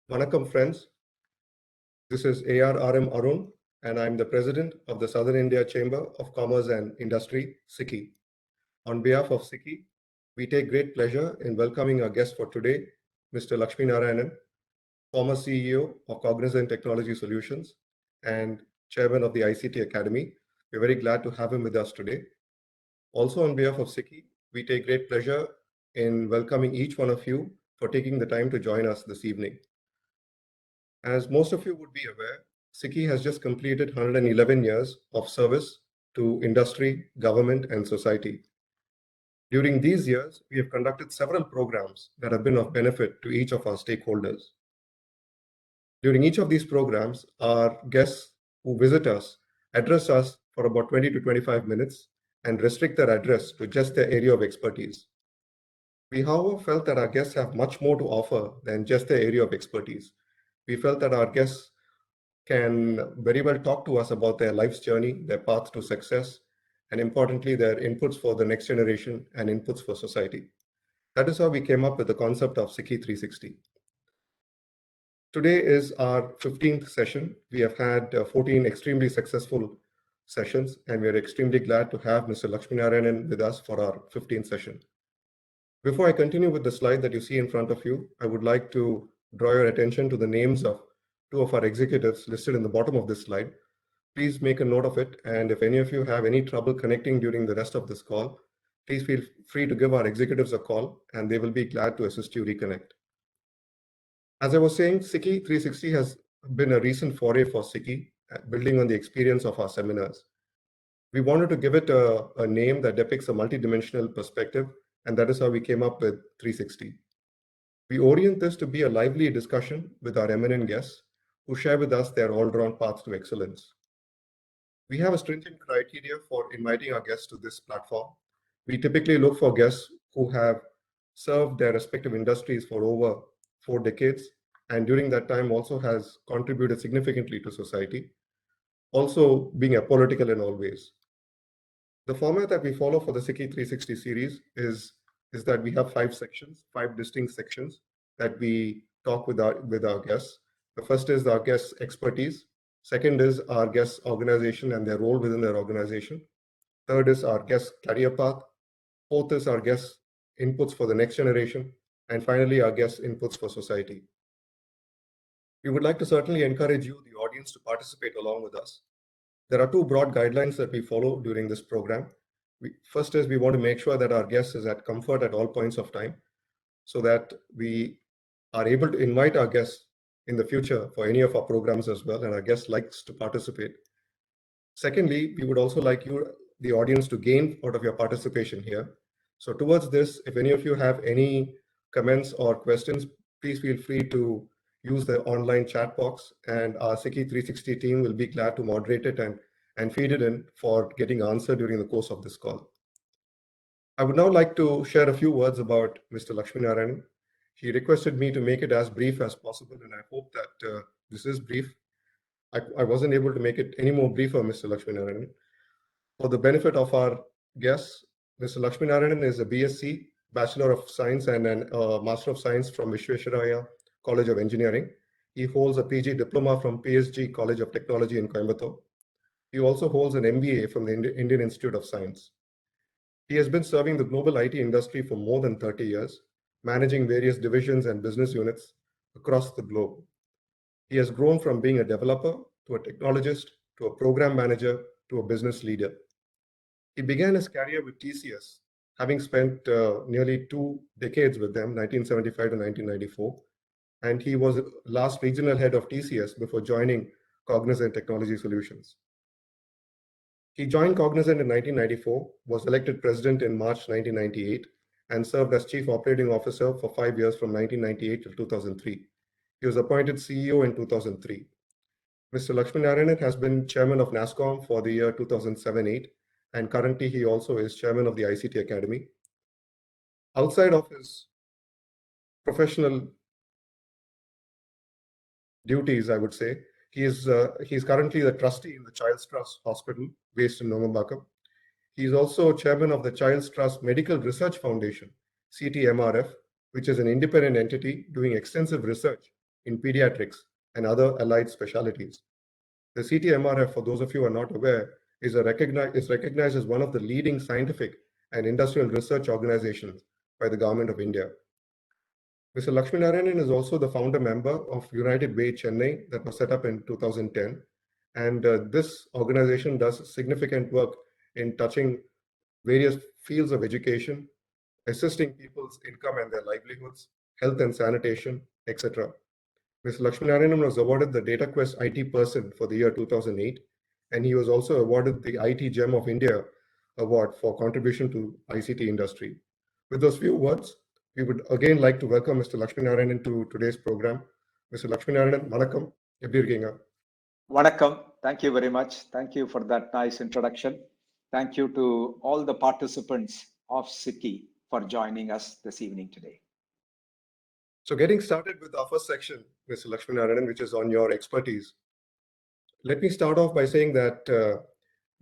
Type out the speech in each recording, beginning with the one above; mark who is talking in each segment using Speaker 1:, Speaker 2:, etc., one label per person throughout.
Speaker 1: Vanakkam friends, this is ARRM Arun and I'm the President of the Southern India Chamber of Commerce and Industry, SICI. On behalf of SICI, we take great pleasure in welcoming our guest for today, Mr. Lakshmi Narayanan, former CEO of Cognizant Technology Solutions and Chairman of the ICT Academy. We're very glad to have him with us today. Also on behalf of SICI, we take great pleasure in welcoming each one of you for taking the time to join us this evening. As most of you would be aware, SICI has just completed 111 years of service to industry, government, and society. During these years, we have conducted several programs that have been of benefit to each of our stakeholders. During each of these programs, our guests who visit us address us for about 20 to 25 minutes and restrict their address to just their area of expertise. We, however, felt that our guests have much more to offer than just their area of expertise. We felt that our guests can very well talk to us about their life's journey, their path to success, and importantly, their inputs for the next generation and inputs for society. That is how we came up with the concept of SICI 360. Today is our 15th session. We have had 14 extremely successful sessions, and we are extremely glad to have Mr. Lakshmi Narayanan with us for our 15th session. Before I continue with the slide that you see in front of you, I would like to draw your attention to the names of two of our executives listed in the bottom of this slide. Please make a note of it, and if any of you have any trouble connecting during the rest of this call, please feel free to give our executives a call and they will be glad to assist you reconnect. As I was saying, SICI 360 has been a recent foray for SICI, building on the experience of our seminars. We wanted to give it a name that depicts a multidimensional perspective, and that is how we came up with 360. We orient this to be a lively discussion with our eminent guests who share with us their all-round path to excellence. We have a stringent criteria for inviting our guests to this platform. We typically look for guests who have served their respective industries for over 4 decades, and during that time also has contributed significantly to society, also being apolitical in all ways. The format that we follow for the SICI 360 series is that we have 5 sections, 5 distinct sections that we talk with our guests. The first is our guests' expertise. Second is our guests' organization and their role within their organization. Third is our guests' career path. Fourth is our guests' inputs for the next generation. And finally, our guests' inputs for society. We would like to certainly encourage you, the audience, to participate along with us. There are 2 broad guidelines that we follow during this program. First is we want to make sure that our guest is at comfort at all points of time so that we are able to invite our guests in the future for any of our programs as well, and our guest likes to participate. Secondly, we would also like you, the audience, to gain out of your participation here. So towards this, if any of you have any comments or questions, please feel free to use the online chat box, and our SICI 360 team will be glad to moderate it and feed it in for getting answered during the course of this call. I would now like to share a few words about Mr. Lakshmi Narayanan. He requested me to make it as brief as possible, and I hope that this is brief. I wasn't able to make it any more briefer, Mr. Lakshmi Narayanan. For the benefit of our guests, Mr. Lakshmi Narayanan is a BSc, Bachelor of Science, and a Master of Science from Visvesvaraya College of Engineering. He holds a PG diploma from PSG College of Technology in Coimbatore. He also holds an MBA from the Indian Institute of Science. He has been serving the global IT industry for more than 30 years, managing various divisions and business units across the globe. He has grown from being a developer to a technologist to a program manager to a business leader. He began his career with TCS, having spent nearly 2 decades with them, 1975 to 1994. And he was last regional head of TCS before joining Cognizant Technology Solutions. He joined Cognizant in 1994, was elected president in March 1998, and served as chief operating officer for 5 years from 1998 till 2003. He was appointed CEO in 2003. Mr. Lakshmi Narayanan has been chairman of NASSCOM for the year 2007-8, and currently he also is chairman of the ICT Academy. Outside of his professional duties, I would say, he's currently the trustee in the Child's Trust Hospital based in Nomambakam. He is also chairman of the Child's Trust Medical Research Foundation, CTMRF, which is an independent entity doing extensive research in pediatrics and other allied specialties. The CTMRF, for those of you who are not aware, is recognized as one of the leading scientific and industrial research organizations by the Government of India. Mr. Lakshmi Narayanan is also the founder member of United Way Chennai that was set up in 2010. And this organization does significant work in touching various fields of education, assisting people's income and their livelihoods, health and sanitation, etc. Mr. Lakshmi Narayanan was awarded the DataQuest IT Person for the year 2008, and he was also awarded the IT Gem of India Award for contribution to ICT industry. With those few words, we would again like to welcome Mr. Lakshmi Narayanan to today's program. Mr. Lakshmi Narayanan, vanakkam, எப்படி இருக்கீங்க?
Speaker 2: Vanakkam, thank you very much. Thank you for that nice introduction. Thank you to all the participants of SICKI for joining us this evening today.
Speaker 1: So getting started with our first section, Mr. Lakshmi Narayanan, which is on your expertise. Let me start off by saying that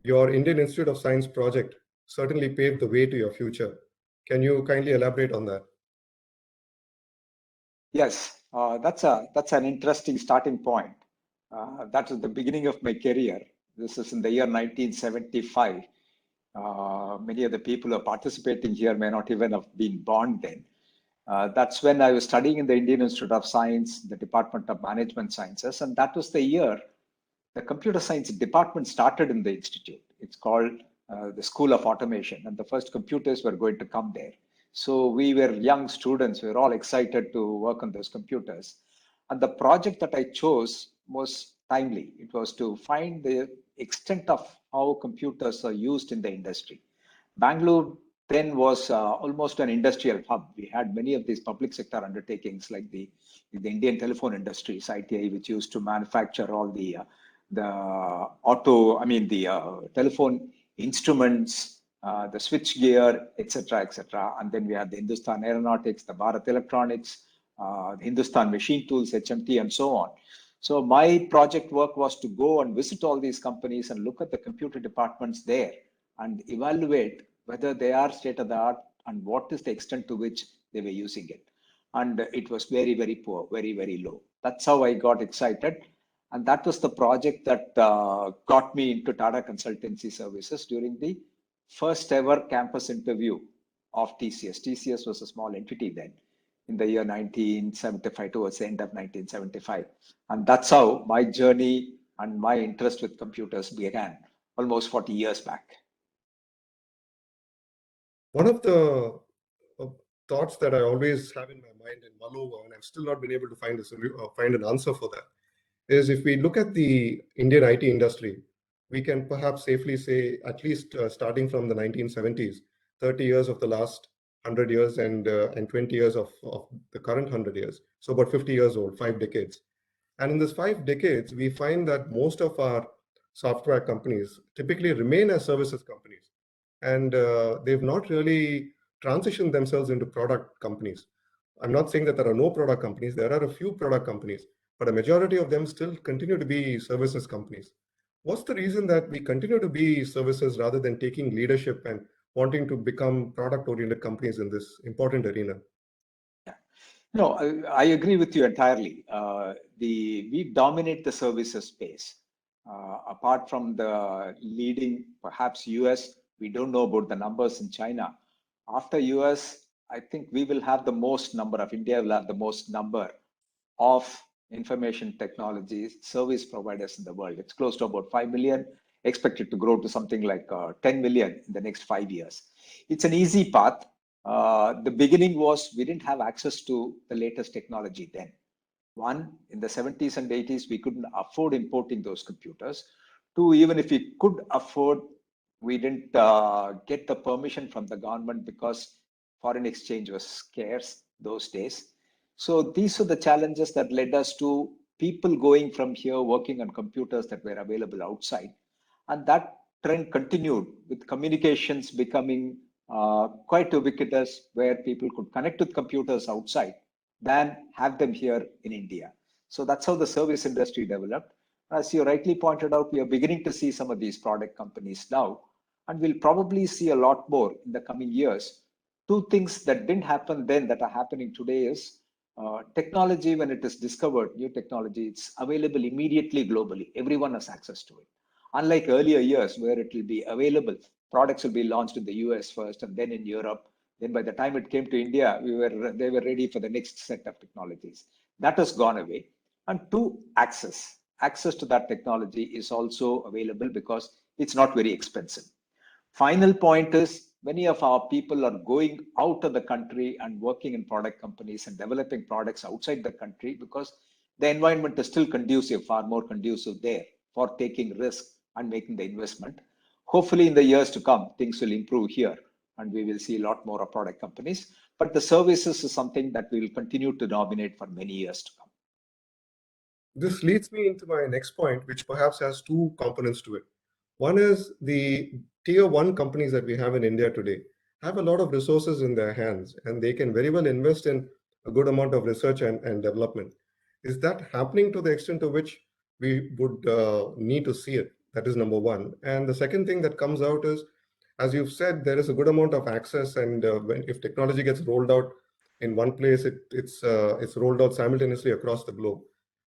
Speaker 1: your Indian Institute of Science project certainly paved the way to your future. Can you kindly elaborate on that?
Speaker 2: Yes, that's an interesting starting point. That was the beginning of my career. This is in the year 1975. Many of the people who are participating here may not even have been born then. That's when I was studying in the Indian Institute of Science, the Department of Management Sciences, and that was the year the computer science department started in the institute. It's called the School of Automation, and the first computers were going to come there. So we were young students, we were all excited to work on those computers. And the project that I chose was timely. It was to find the extent of how computers are used in the industry. Bangalore then was almost an industrial hub. We had many of these public sector undertakings like the Indian telephone industries, ITI, which used to manufacture all the telephone instruments, the switch gear, etc., etc. And then we had the Hindustan Aeronautics, the Bharat Electronics, the Hindustan Machine Tools, HMT, and so on. So my project work was to go and visit all these companies and look at the computer departments there and evaluate whether they are state of the art and what is the extent to which they were using it. And it was very, very poor, very, very low. That's how I got excited. And that was the project that got me into Tata Consultancy Services during the first ever campus interview of TCS. TCS was a small entity then in the year 1975, towards the end of 1975. And that's how my journey and my interest with computers began almost 40 years back.
Speaker 1: One of the thoughts that I always have in my mind and mull over, and I've still not been able to find an answer for that, is if we look at the Indian IT industry, we can perhaps safely say, at least starting from the 1970s, 30 years of the last 100 years and 20 years of the current 100 years. So about 50 years old, 5 decades. And in this 5 decades, we find that most of our software companies typically remain as services companies. And they've not really transitioned themselves into product companies. I'm not saying that there are no product companies. There are a few product companies, but a majority of them still continue to be services companies. What's the reason that we continue to be services rather than taking leadership and wanting to become product-oriented companies in this important arena?
Speaker 2: Yeah. No, I agree with you entirely. We dominate the services space. Apart from the leading, perhaps US, we don't know about the numbers in China. After US, I think we will have the most number of, India will have the most number of information technology service providers in the world. It's close to about 5 million, expected to grow to something like 10 million in the next 5 years. It's an easy path. The beginning was we didn't have access to the latest technology then. One, in the 70s and 80s, we couldn't afford importing those computers. Two, even if we could afford, we didn't get the permission from the government because foreign exchange was scarce those days. So these are the challenges that led us to people going from here working on computers that were available outside. And that trend continued with communications becoming quite ubiquitous, where people could connect with computers outside than have them here in India. So that's how the service industry developed. As you rightly pointed out, we are beginning to see some of these product companies now, and we'll probably see a lot more in the coming years. Two things that didn't happen then that are happening today is Technology, when it is discovered, new technology, it's available immediately globally. Everyone has access to it. Unlike earlier years where it will be available, products will be launched in the US first and then in Europe. Then by the time it came to India, they were ready for the next set of technologies. That has gone away. And two, access. Access to that technology is also available because it's not very expensive. Final point is many of our people are going out of the country and working in product companies and developing products outside the country because the environment is still conducive, far more conducive there for taking risk and making the investment. Hopefully, in the years to come, things will improve here and we will see a lot more of product companies. But the services is something that we will continue to dominate for many years to come.
Speaker 1: This leads me into my next point, which perhaps has two components to it. One is the tier one companies that we have in India today have a lot of resources in their hands and they can very well invest in a good amount of research and development. Is that happening to the extent to which we would need to see it? That is number one. And the second thing that comes out is, as you've said, there is a good amount of access, and if technology gets rolled out in one place, it's rolled out simultaneously across the globe.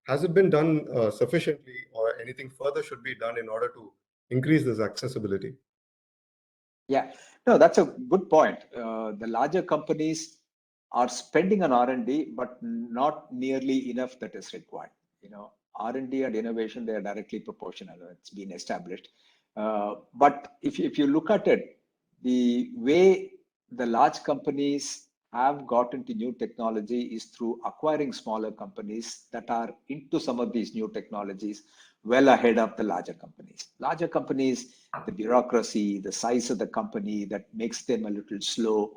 Speaker 1: Has it been done sufficiently, or anything further should be done in order to increase this accessibility?
Speaker 2: Yeah, no, that's a good point. The larger companies are spending on R&D, but not nearly enough that is required. R&D and innovation, they are directly proportional. It's been established. But if you look at it, the way the large companies have got into new technology is through acquiring smaller companies that are into some of these new technologies well ahead of the larger companies. Larger companies, the bureaucracy, the size of the company that makes them a little slow,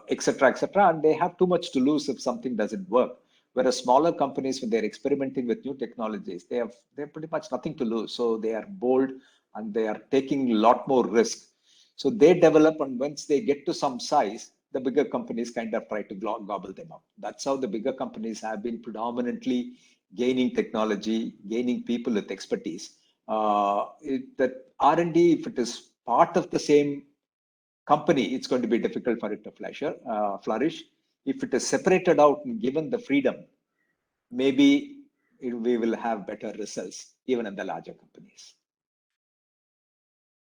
Speaker 2: etc., etc., and they have too much to lose if something doesn't work. Whereas smaller companies, when they're experimenting with new technologies, they have pretty much nothing to lose. So they are bold and they are taking a lot more risk. So they develop, and once they get to some size, the bigger companies kind of try to gobble them up. That's how the bigger companies have been predominantly gaining technology, gaining people with expertise. That R&D, if it is part of the same company, it's going to be difficult for it to flourish. If it is separated out and given the freedom, maybe we will have better results even in the larger companies.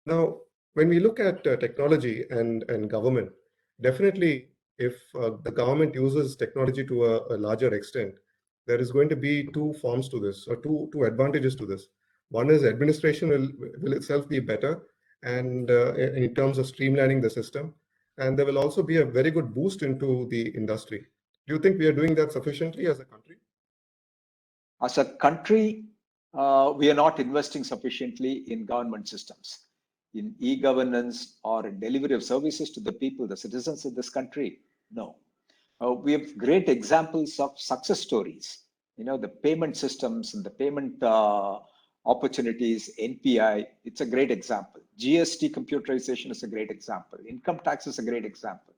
Speaker 1: Now, when we look at technology and government, definitely if the government uses technology to a larger extent, there is going to be two forms to this, or two advantages to this. One is administration will itself be better, and in terms of streamlining the system, and there will also be a very good boost into the industry. Do you think we are doing that sufficiently as a country?
Speaker 2: As a country, we are not investing sufficiently in government systems, in e-governance or in delivery of services to the people, the citizens of this country. No. We have great examples of success stories. The payment systems and the payment opportunities, NPI, it's a great example. GST computerization is a great example. Income tax is a great example.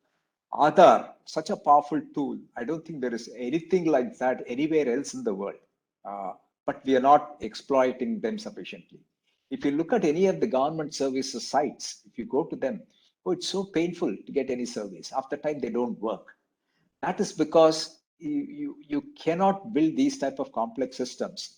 Speaker 2: Aadhaar, such a powerful tool. I don't think there is anything like that anywhere else in the world. But we are not exploiting them sufficiently. If you look at any of the government services sites, if you go to them, it's so painful to get any service. After time, they don't work. That is because you cannot build these type of complex systems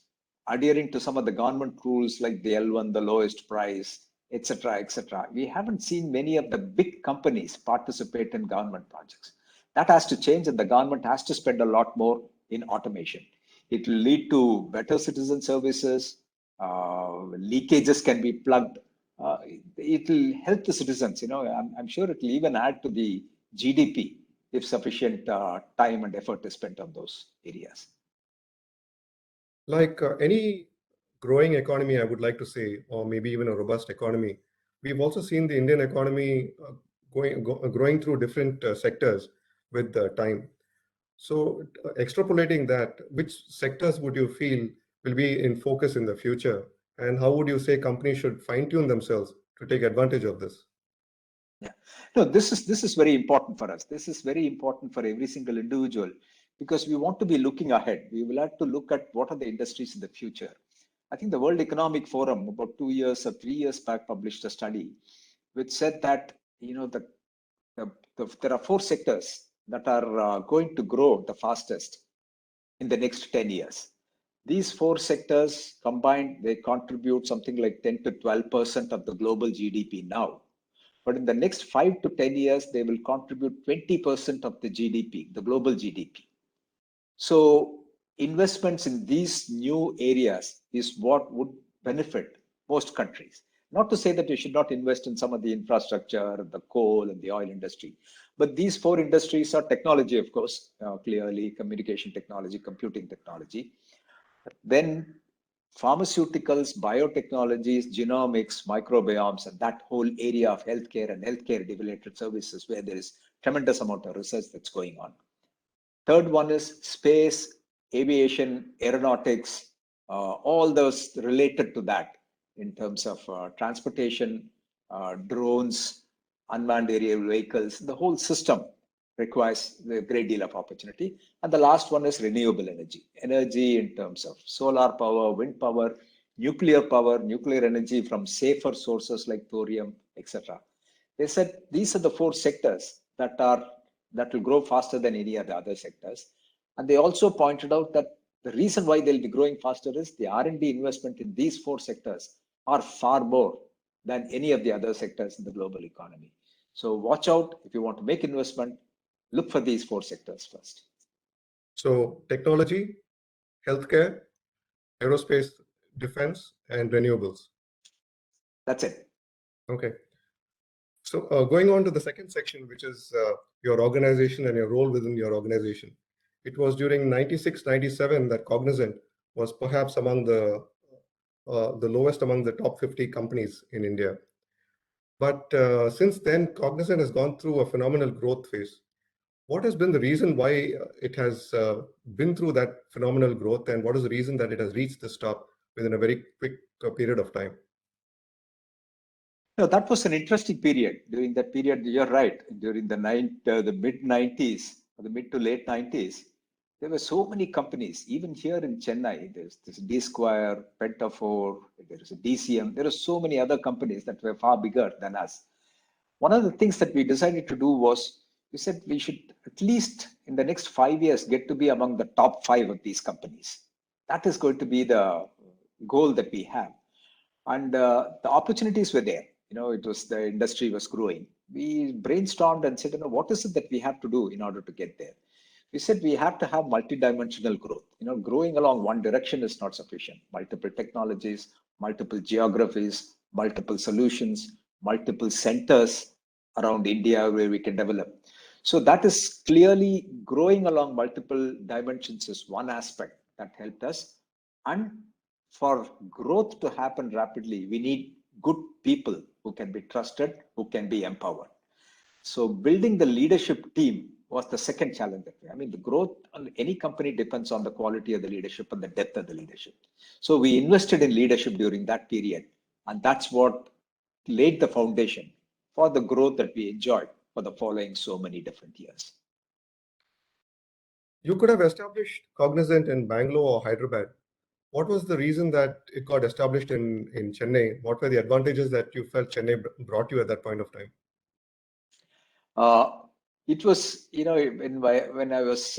Speaker 2: adhering to some of the government rules like the L1, the lowest price, etc., etc. We haven't seen many of the big companies participate in government projects. That has to change, and the government has to spend a lot more in automation. It will lead to better citizen services. Leakages can be plugged. It will help the citizens. I'm sure it will even add to the GDP if sufficient time and effort is spent on those areas.
Speaker 1: Like any growing economy, I would like to say, or maybe even a robust economy, we've also seen the Indian economy growing through different sectors with time. So extrapolating that, which sectors would you feel will be in focus in the future? And how would you say companies should fine-tune themselves to take advantage of this?
Speaker 2: Yeah, no, this is very important for us. This is very important for every single individual because we want to be looking ahead. We will have to look at what are the industries in the future. I think the World Economic Forum about 2 years or 3 years back published a study which said that there are 4 sectors that are going to grow the fastest in the next 10 years. These four sectors combined, they contribute something like 10 to 12% of the global GDP now. But in the next 5 to 10 years, they will contribute 20% of the GDP, the global GDP. So investments in these new areas is what would benefit most countries. Not to say that you should not invest in some of the infrastructure, the coal and the oil industry, but these four industries are technology, of course, clearly communication technology, computing technology. Then pharmaceuticals, biotechnologies, genomics, microbiomes, and that whole area of healthcare and healthcare related services where there is tremendous amount of research that's going on. Third one is space, aviation, aeronautics, all those related to that in terms of transportation, drones, unmanned aerial vehicles. The whole system requires a great deal of opportunity. And the last one is renewable energy. Energy in terms of solar power, wind power, nuclear energy from safer sources like thorium, etc. They said these are the four sectors that will grow faster than any of the other sectors. And they also pointed out that the reason why they'll be growing faster is the R&D investment in these four sectors are far more than any of the other sectors in the global economy. So watch out if you want to make investment, look for these four sectors first.
Speaker 1: So technology, healthcare, aerospace, defense, and renewables.
Speaker 2: That's it.
Speaker 1: Okay. So going on to the second section, which is your organization and your role within your organization. It was during 96, 97 that Cognizant was perhaps among the lowest among the top 50 companies in India. But since then, Cognizant has gone through a phenomenal growth phase. What has been the reason why it has been through that phenomenal growth, and what is the reason that it has reached this top within a very quick period of time?
Speaker 2: No, that was an interesting period. During that period, you're right. During the mid 90s, or the mid to late 90s, there were so many companies. Even here in Chennai, there's this D Square, Pentafor, there is a DCM. There are so many other companies that were far bigger than us. One of the things that we decided to do was we said we should at least in the next 5 years get to be among the top 5 of these companies. That is going to be the goal that we have. And the opportunities were there. It was the industry was growing. We brainstormed and said, what is it that we have to do in order to get there? We said we have to have multidimensional growth. Growing along one direction is not sufficient. Multiple technologies, multiple geographies, multiple solutions, multiple centers around India where we can develop. So that is clearly growing along multiple dimensions is one aspect that helped us. And for growth to happen rapidly, we need good people who can be trusted, who can be empowered. So building the leadership team was the second challenge. The growth on any company depends on the quality of the leadership and the depth of the leadership. So we invested in leadership during that period, and that's what laid the foundation for the growth that we enjoyed for the following so many different years.
Speaker 1: You could have established Cognizant in Bangalore or Hyderabad. What was the reason that it got established in Chennai? What were the advantages that you felt Chennai brought you at that point of time?
Speaker 2: It was, when I was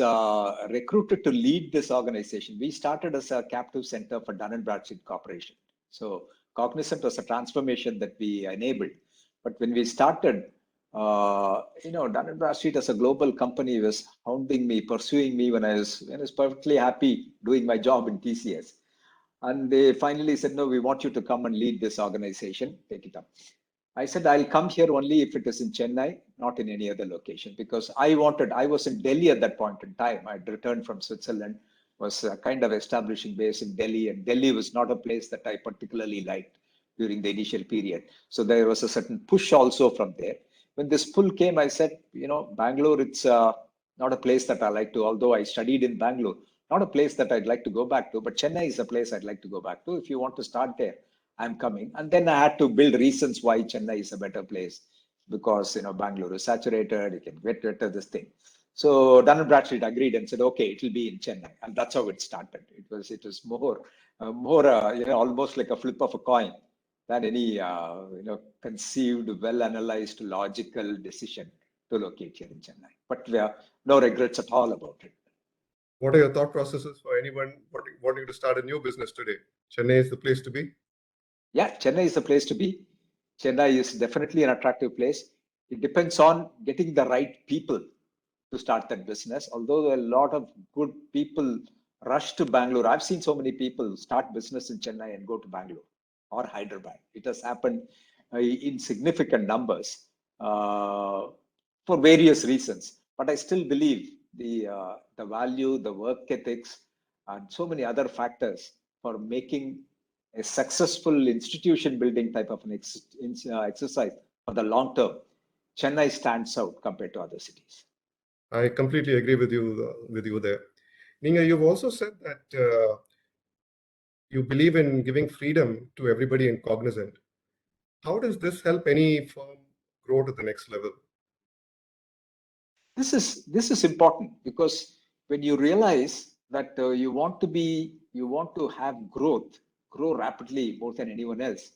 Speaker 2: recruited to lead this organization, we started as a captive center for Dun & Bradstreet Corporation. So Cognizant was a transformation that we enabled. But when we started, Dun & Bradstreet as a global company was hounding me, pursuing me when I was perfectly happy doing my job in TCS. And they finally said, no, we want you to come and lead this organization, take it up. I said, I'll come here only if it is in Chennai, not in any other location, because I was in Delhi at that point in time. I'd returned from Switzerland, was kind of establishing base in Delhi, and Delhi was not a place that I particularly liked during the initial period. So there was a certain push also from there. When this pull came, I said, Bangalore, it's not a place that I like to, although I studied in Bangalore, not a place that I'd like to go back to, but Chennai is a place I'd like to go back to. If you want to start there, I'm coming. And then I had to build reasons why Chennai is a better place, because Bangalore is saturated, you can get rid of this thing. So Dun & Bradstreet agreed and said, okay, it will be in Chennai. And that's how it started. It was more almost like a flip of a coin than any conceived, well-analyzed, logical decision to locate here in Chennai. But we have no regrets at all about it.
Speaker 1: What are your thought processes for anyone wanting to start a new business today? Chennai is the place to be.
Speaker 2: Yeah, Chennai is the place to be. Chennai is definitely an attractive place. It depends on getting the right people to start that business. Although a lot of good people rush to Bangalore, I've seen so many people start business in Chennai and go to Bangalore or Hyderabad. It has happened in significant numbers uh, for various reasons. But I still believe the value, the work ethics, and so many other factors for making a successful institution building type of an exercise for the long term, Chennai stands out compared to other cities.
Speaker 1: I completely agree with you there. Ninga, you've also said that you believe in giving freedom to everybody in Cognizant. How does this help any firm grow to the next level?
Speaker 2: This is important because when you realize that you want to have grow rapidly more than anyone else.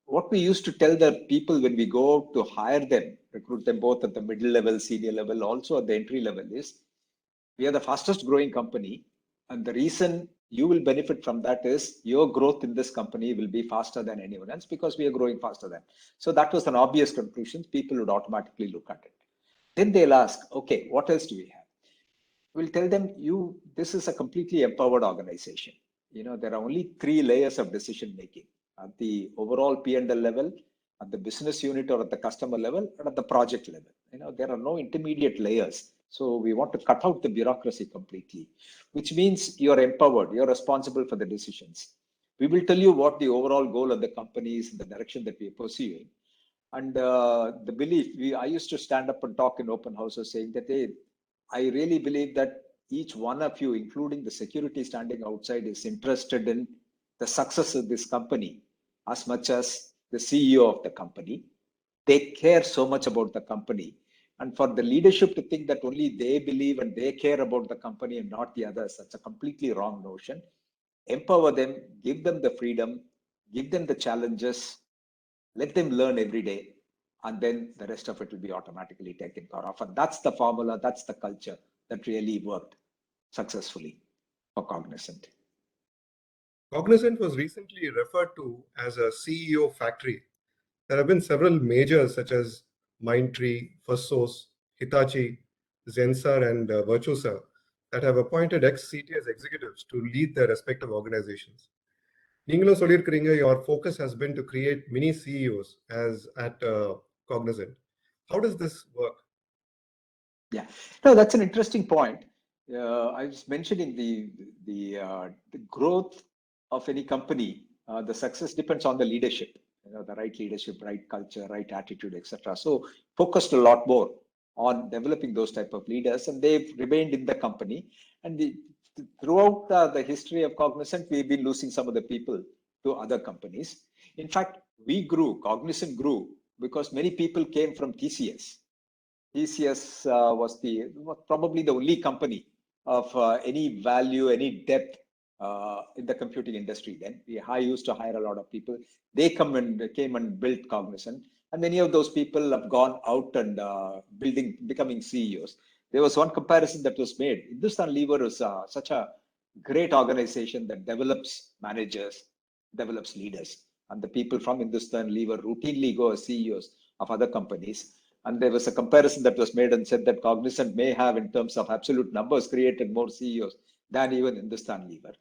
Speaker 2: What we used to tell the people when we go to hire them, recruit them both at the middle level, senior level, also at the entry level is we are the fastest growing company. And the reason you will benefit from that is your growth in this company will be faster than anyone else because we are growing faster than. So that was an obvious conclusion. People would automatically look at it. Then they'll ask, okay, what else do we have? We'll tell them, this is a completely empowered organization. There are only three layers of decision making at the overall P&L level, at the business unit or at the customer level, and at the project level. There are no intermediate layers. So we want to cut out the bureaucracy completely, which means you're empowered, you're responsible for the decisions. We will tell you what the overall goal of the company is, the direction that we are pursuing. And the belief, I used to stand up and talk in open houses saying that, hey, I really believe that each one of you, including the security standing outside, is interested in the success of this company as much as the CEO of the company. They care so much about the company. And for the leadership to think that only they believe and they care about the company and not the others, that's a completely wrong notion. Empower them, give them the freedom, give them the challenges, let them learn every day, and then the rest of it will be automatically taken care of. And that's the formula, that's the culture that really worked successfully for Cognizant.
Speaker 1: Cognizant was recently referred to as a CEO factory. There have been several majors such as Mindtree, FirstSource, Hitachi, Zensar, and Virtusa that have appointed ex-CTS executives to lead their respective organizations. நீங்களும் சொல்லியிருக்கிறீங்க, your focus has been to create mini CEOs as at Cognizant. How does this work?
Speaker 2: Yeah, no, that's an interesting point. I was mentioning the growth of any company. The success depends on the leadership. The right leadership, right culture, right attitude, etc. So focused a lot more on developing those type of leaders, and they've remained in the company. And throughout the history of Cognizant, we've been losing some of the people to other companies. In fact, Cognizant grew because many people came from TCS. TCS was probably the only company of any value, any depth in the computing industry. Then I used to hire a lot of people. They came and built Cognizant, and many of those people have gone out and becoming CEOs. There was one comparison that was made. Hindustan Lever is such a great organization that develops managers, develops leaders, and the people from Hindustan Lever routinely go as CEOs of other companies. And there was a comparison that was made and said that Cognizant may have, in terms of absolute numbers, created more CEOs than even Hindustan Lever.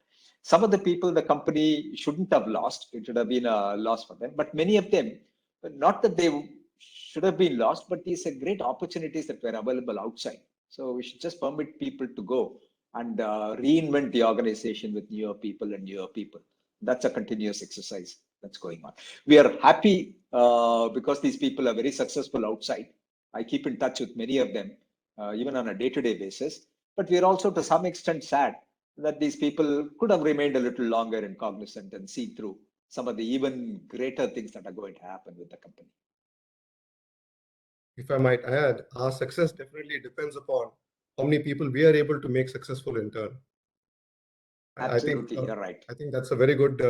Speaker 2: Some of the people the company shouldn't have lost. It should have been a loss for them. But many of them, not that they should have been lost, but these are great opportunities that were available outside. So we should just permit people to go and reinvent the organization with newer people and newer people. That's a continuous exercise that's going on. We are happy because these people are very successful outside. I keep in touch with many of them, even on a day-to-day basis. But we are also to some extent sad that these people could have remained a little longer in Cognizant and see through some of the even greater things that are going to happen with the company.
Speaker 1: If I might add, our success definitely depends upon how many people we are able to make successful in turn.
Speaker 2: Absolutely, you're right.
Speaker 1: I think that's a very good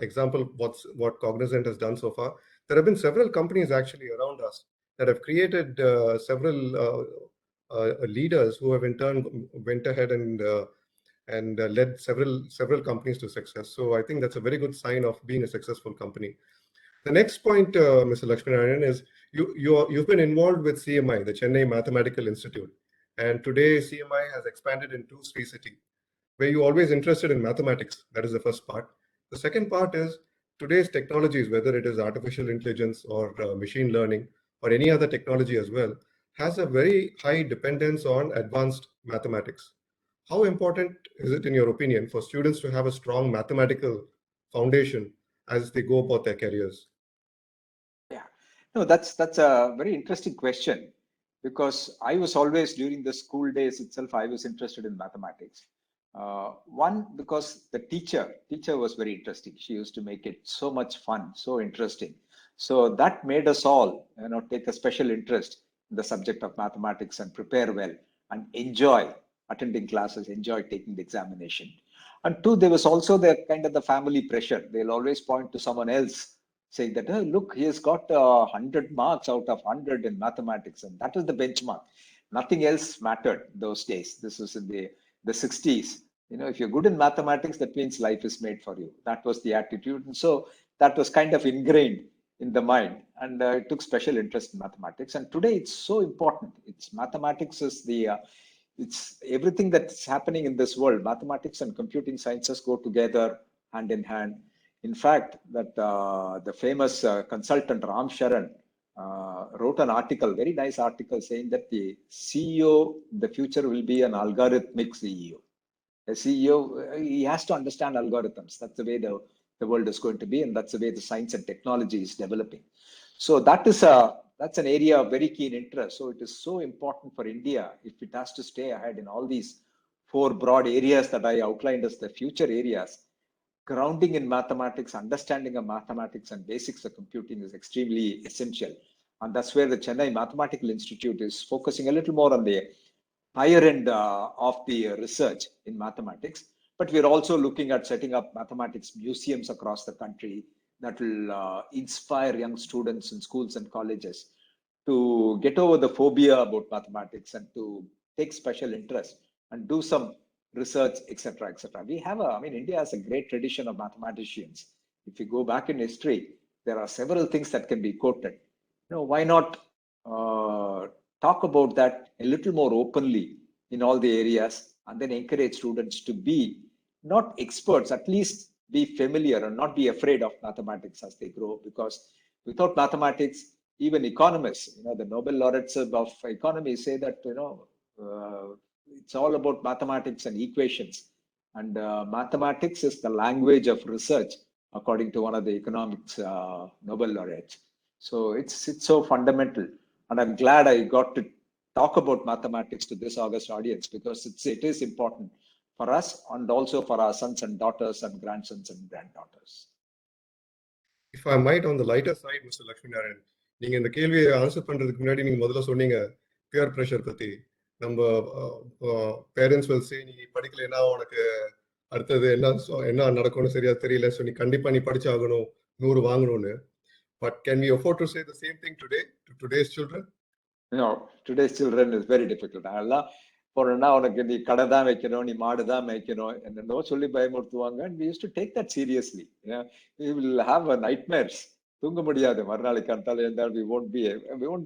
Speaker 1: example of what Cognizant has done so far. There have been several companies actually around us that have created several leaders who have in turn went ahead and led several companies to success. So I think that's a very good sign of being a successful company. The next point, Mr. Lakshminarayanan, is you've been involved with CMI, the Chennai Mathematical Institute, and today CMI has expanded into Sri City. Were you always interested in mathematics? That is the first part. The second part is today's technologies, whether it is artificial intelligence or machine learning or any other technology as well, has a very high dependence on advanced mathematics. How important is it, in your opinion, for students to have a strong mathematical foundation as they go about their careers?
Speaker 2: Yeah, no, that's a very interesting question, because I was always, during the school days itself, I was interested in mathematics. One, because the teacher was very interesting. She used to make it so much fun, so interesting. So that made us all, take a special interest in the subject of mathematics and prepare well and enjoy attending classes, enjoy taking the examination. And two, there was also the kind of the family pressure. They'll always point to someone else saying that, oh, look, he has got 100 marks out of 100 in mathematics, and that is the benchmark. Nothing else mattered those days. This was in the 60s. If you're good in mathematics, that means life is made for you. That was the attitude. And so that was kind of ingrained in the mind, and I took special interest in mathematics. And today it's so important. Mathematics is it's everything that's happening in this world. Mathematics and computing sciences go together hand in hand. In fact, that the famous consultant Ram Charan wrote an article, very nice article, saying that the CEO in the future will be an algorithmic CEO. A CEO, he has to understand algorithms. That's the way the world is going to be, and that's the way the science and technology is developing. So that's an area of very keen interest. So it is so important for India, if it has to stay ahead in all these four broad areas that I outlined as the future areas. Grounding in mathematics, understanding of mathematics and basics of computing is extremely essential. And that's where the Chennai Mathematical Institute is focusing a little more on the higher end of the research in mathematics. But we're also looking at setting up mathematics museums across the country that will inspire young students in schools and colleges to get over the phobia about mathematics and to take special interest and do some research, etc., etc. India has a great tradition of mathematicians. If you go back in history, there are several things that can be quoted. Why not talk about that a little more openly in all the areas, and then encourage students to be not experts, at least be familiar and not be afraid of mathematics as they grow, because without mathematics, even economists, the Nobel laureates of economy say that, it's all about mathematics and equations. And mathematics is the language of research, according to one of the economics Nobel laureates. So it's so fundamental. And I'm glad I got to talk about mathematics to this august audience, because it is important for us and also for our sons and daughters and grandsons and granddaughters.
Speaker 1: If I might, on the lighter side, Mr. Lakshminarayanan, நீங்க இந்த கேள்வியை answer பண்றதுக்கு முன்னாடி நீங்க முதல்ல சொன்னீங்க peer pressure பத்தி. நம்ம பேரண்ட்ஸ் வில் சே, நீ படிக்கலைன்னா உனக்கு அடுத்தது என்ன நடக்கும்னு சரியா தெரியல, ஸோ நீ கண்டிப்பா நீ படிச்சாகணும், 100 வாங்கணும்னு. But can we afford to say the same thing today to today's children?
Speaker 2: No, today's children is very difficult. அதெல்லாம் போறேன்னா உனக்கு நீ கடை தான் வைக்கணும், நீ மாடு தான் மேய்க்கணும், என்னென்னோ சொல்லி பயமுறுத்துவாங்க. And we used to take that seriously. We will have nightmares. தூங்க முடியாது மறுநாளைக்கு காத்தால இருந்தால். we won't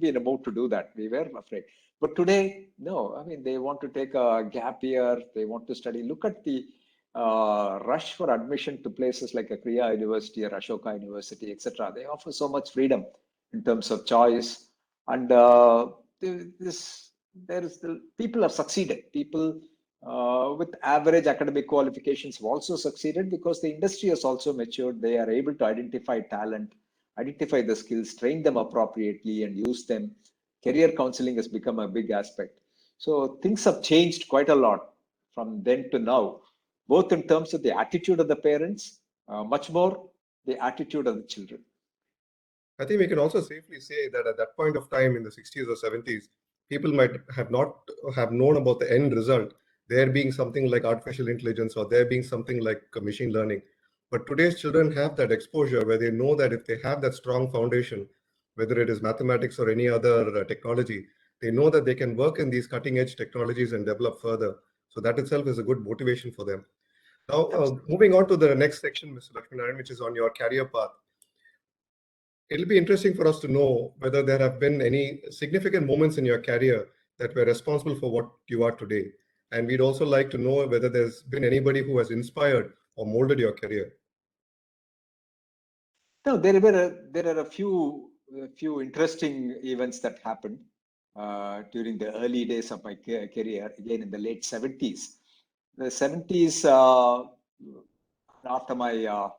Speaker 2: be in a mood to do that. We were afraid. But today, no. They want to take a gap year. They want to study. Look at the rush for admission to places like Kriya University or Ashoka University, etc. They offer so much freedom in terms of choice. And people have succeeded. People with average academic qualifications have also succeeded, because the industry has also matured. They are able to identify talent, identify the skills, train them appropriately, and use them. Career counseling has become a big aspect. So things have changed quite a lot from then to now, both in terms of the attitude of the parents, much more the attitude of the children.
Speaker 1: I think we can also safely say that at that point of time in the 60s or 70s, people might have not have known about the end result, there being something like artificial intelligence or there being something like machine learning. But today's children have that exposure where they know that if they have that strong foundation, whether it is mathematics or any other technology, They know that they can work in these cutting edge technologies and develop further. So that itself is a good motivation for them. Now, moving on to the next section, Mr. Lakshminarayan, which is on your career path. It'll be interesting for us to know whether there have been any significant moments in your career that were responsible for what you are today. And we'd also like to know whether there's been anybody who has inspired or molded your career.
Speaker 2: No, there are a few interesting events that happened during the early days of my career. Again, in the late 70s. The 70s, after my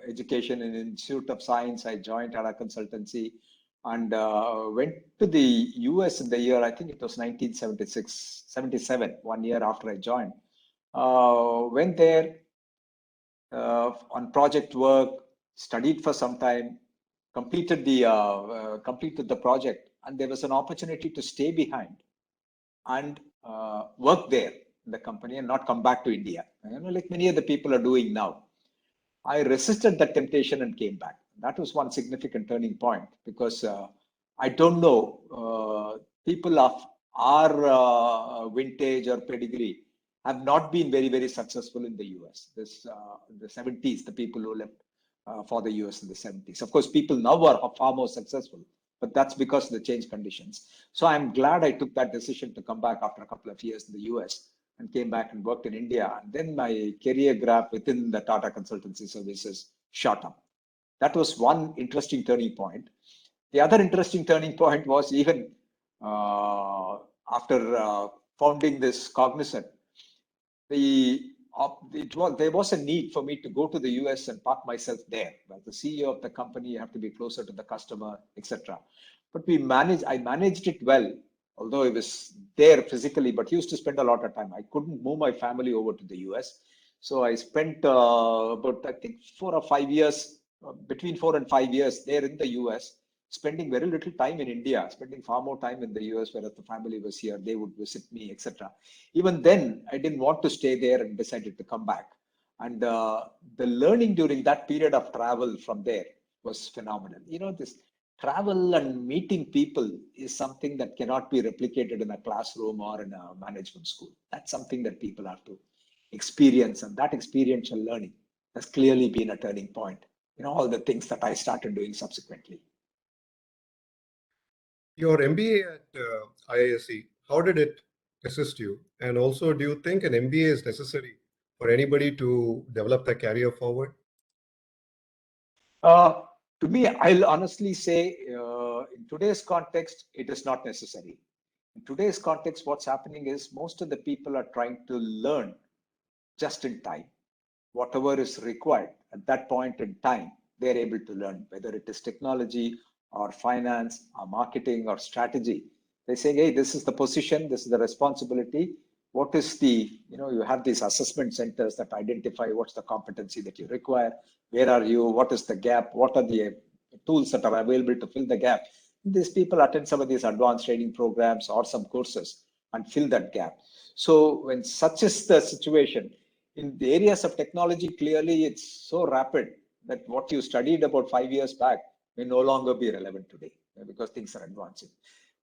Speaker 2: education in Institute of Science, I joined Tata Consultancy and went to the US in the year, I think it was 1976, 77, 1 year after I joined. Went there on project work, studied for some time, completed the project, and there was an opportunity to stay behind and work there in the company and not come back to India, like many other people are doing now. I resisted that temptation and came back. That was one significant turning point because I don't know, people of our vintage or pedigree have not been very, very successful in the US. The 70s, the people who left for the US in the 70s. Of course, people now are far more successful, but that's because of the change conditions. So I'm glad I took that decision to come back after a couple of years in the US and came back and worked in India. And then my career graph within the Tata Consultancy Services shot up. That was one interesting turning point. The other interesting turning point was even after founding this Cognizant, there was a need for me to go to the US and park myself there. As the CEO of the company, you have to be closer to the customer, etc. But I managed it well, although I was there physically, but used to spend a lot of time. I couldn't move my family over to the US. So I spent about, I think, 4 or 5 years, between 4 and 5 years there in the US, spending very little time in India, spending far more time in the US, whereas the family was here, they would visit me, etc. Even then, I didn't want to stay there and decided to come back. And the learning during that period of travel from there was phenomenal. This travel and meeting people is something that cannot be replicated in a classroom or in a management school. That's something that people have to experience, and that experiential learning has clearly been a turning point in all the things that I started doing subsequently.
Speaker 1: Your MBA at IISc, how did it assist you? And also, do you think an MBA is necessary for anybody to develop their career forward?
Speaker 2: To me, I'll honestly say, in today's context, it is not necessary. In today's context, what's happening is most of the people are trying to learn just in time. Whatever is required at that point in time, they're able to learn, whether it is technology or finance or marketing or strategy. They're saying, hey, this is the position, this is the responsibility. What is you have these assessment centers that identify what's the competency that you require, where are you, what is the gap, what are the tools that are available to fill the gap. These people attend some of these advanced training programs or some courses and fill that gap. So when such is the situation, in the areas of technology, clearly it's so rapid that what you studied about 5 years back may no longer be relevant today because things are advancing.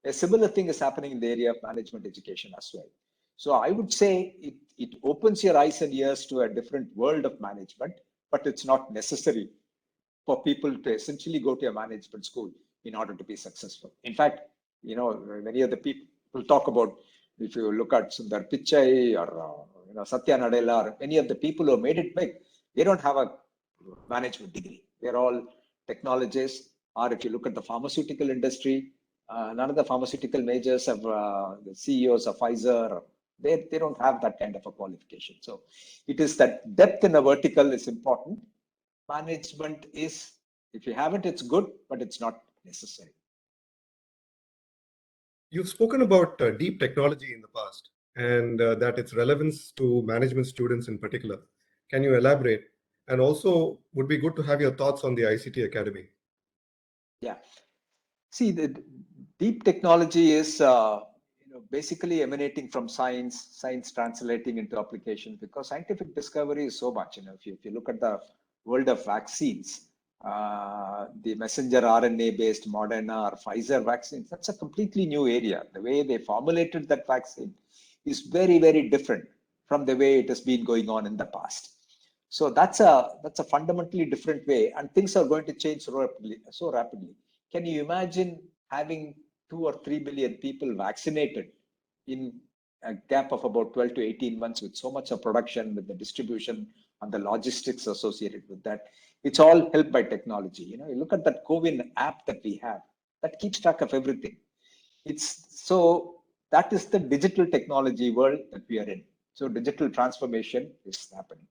Speaker 2: A similar thing is happening in the area of management education as well. So I would say it opens your eyes and ears to a different world of management, but it's not necessary for people to essentially go to a management school in order to be successful. In fact, many of the people talk about, if you look at Sundar Pichai or Satya Nadella, or many of the people who made it big, they don't have a management degree. They're all technologists. Or if you look at the pharmaceutical industry, none of the pharmaceutical majors have the CEOs of Pfizer. They don't have that kind of a qualification. So it is that depth in a vertical is important. Management is, if you have it, it's good, but it's not necessary.
Speaker 1: You've spoken about deep technology in the past and that its relevance to management students in particular. Can you elaborate? And also, would be good to have your thoughts on the ICT Academy.
Speaker 2: Yeah. See, the deep technology is basically emanating from science translating into application, because scientific discovery is so much. If you look at the world of vaccines, the messenger RNA-based Moderna or Pfizer vaccines, that's a completely new area. The way they formulated that vaccine is very, very different from the way it has been going on in the past. So that's a fundamentally different way, and things are going to change so rapidly. Can you imagine having 2 or 3 billion people vaccinated in a gap of about 12 to 18 months with so much of production, with the distribution and the logistics associated with that? It's all helped by technology. You look at that CoWIN app that we have that keeps track of everything. That is the digital technology world that we are in. So digital transformation is happening.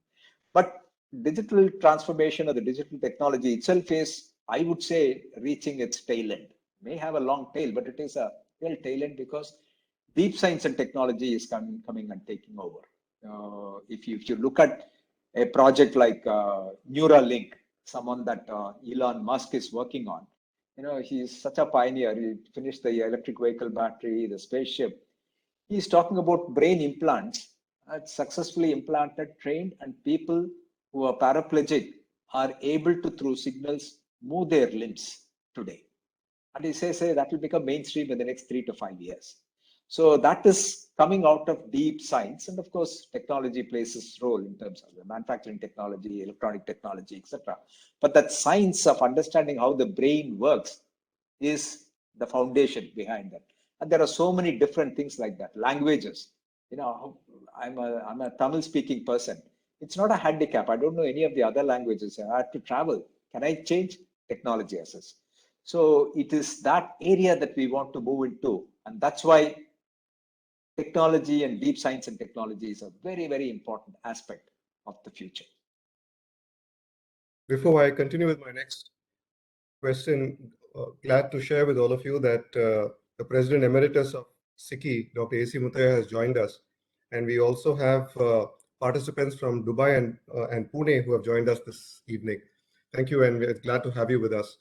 Speaker 2: But digital transformation or the digital technology itself is, I would say, reaching its tail end. May have a long tail, but it is a real tail end because deep science and technology is coming and taking over. If you look at a project like Neuralink, someone that Elon Musk is working on, he's such a pioneer. He finished the electric vehicle battery, the spaceship. He's talking about brain implants, successfully implanted, trained, and people who are paraplegic are able to, through signals, move their limbs today. And he says that will become mainstream in the next 3 to 5 years. So that is coming out of deep science. And of course, technology plays its role in terms of the manufacturing technology, electronic technology, etc. But that science of understanding how the brain works is the foundation behind that. And there are so many different things like that. Languages. I'm a Tamil speaking person. It's not a handicap. I don't know any of the other languages. I have to travel. Can I change? Technology assess. So it is that area that we want to move into. And that's why technology and deep science and technology is a very, very important aspect of the future.
Speaker 1: Before I continue with my next question, glad to share with all of you that the President Emeritus of SICKI, Dr. A.C. Muthaiah, has joined us. And we also have participants from Dubai and Pune who have joined us this evening. Thank you, and we're glad to have you with us.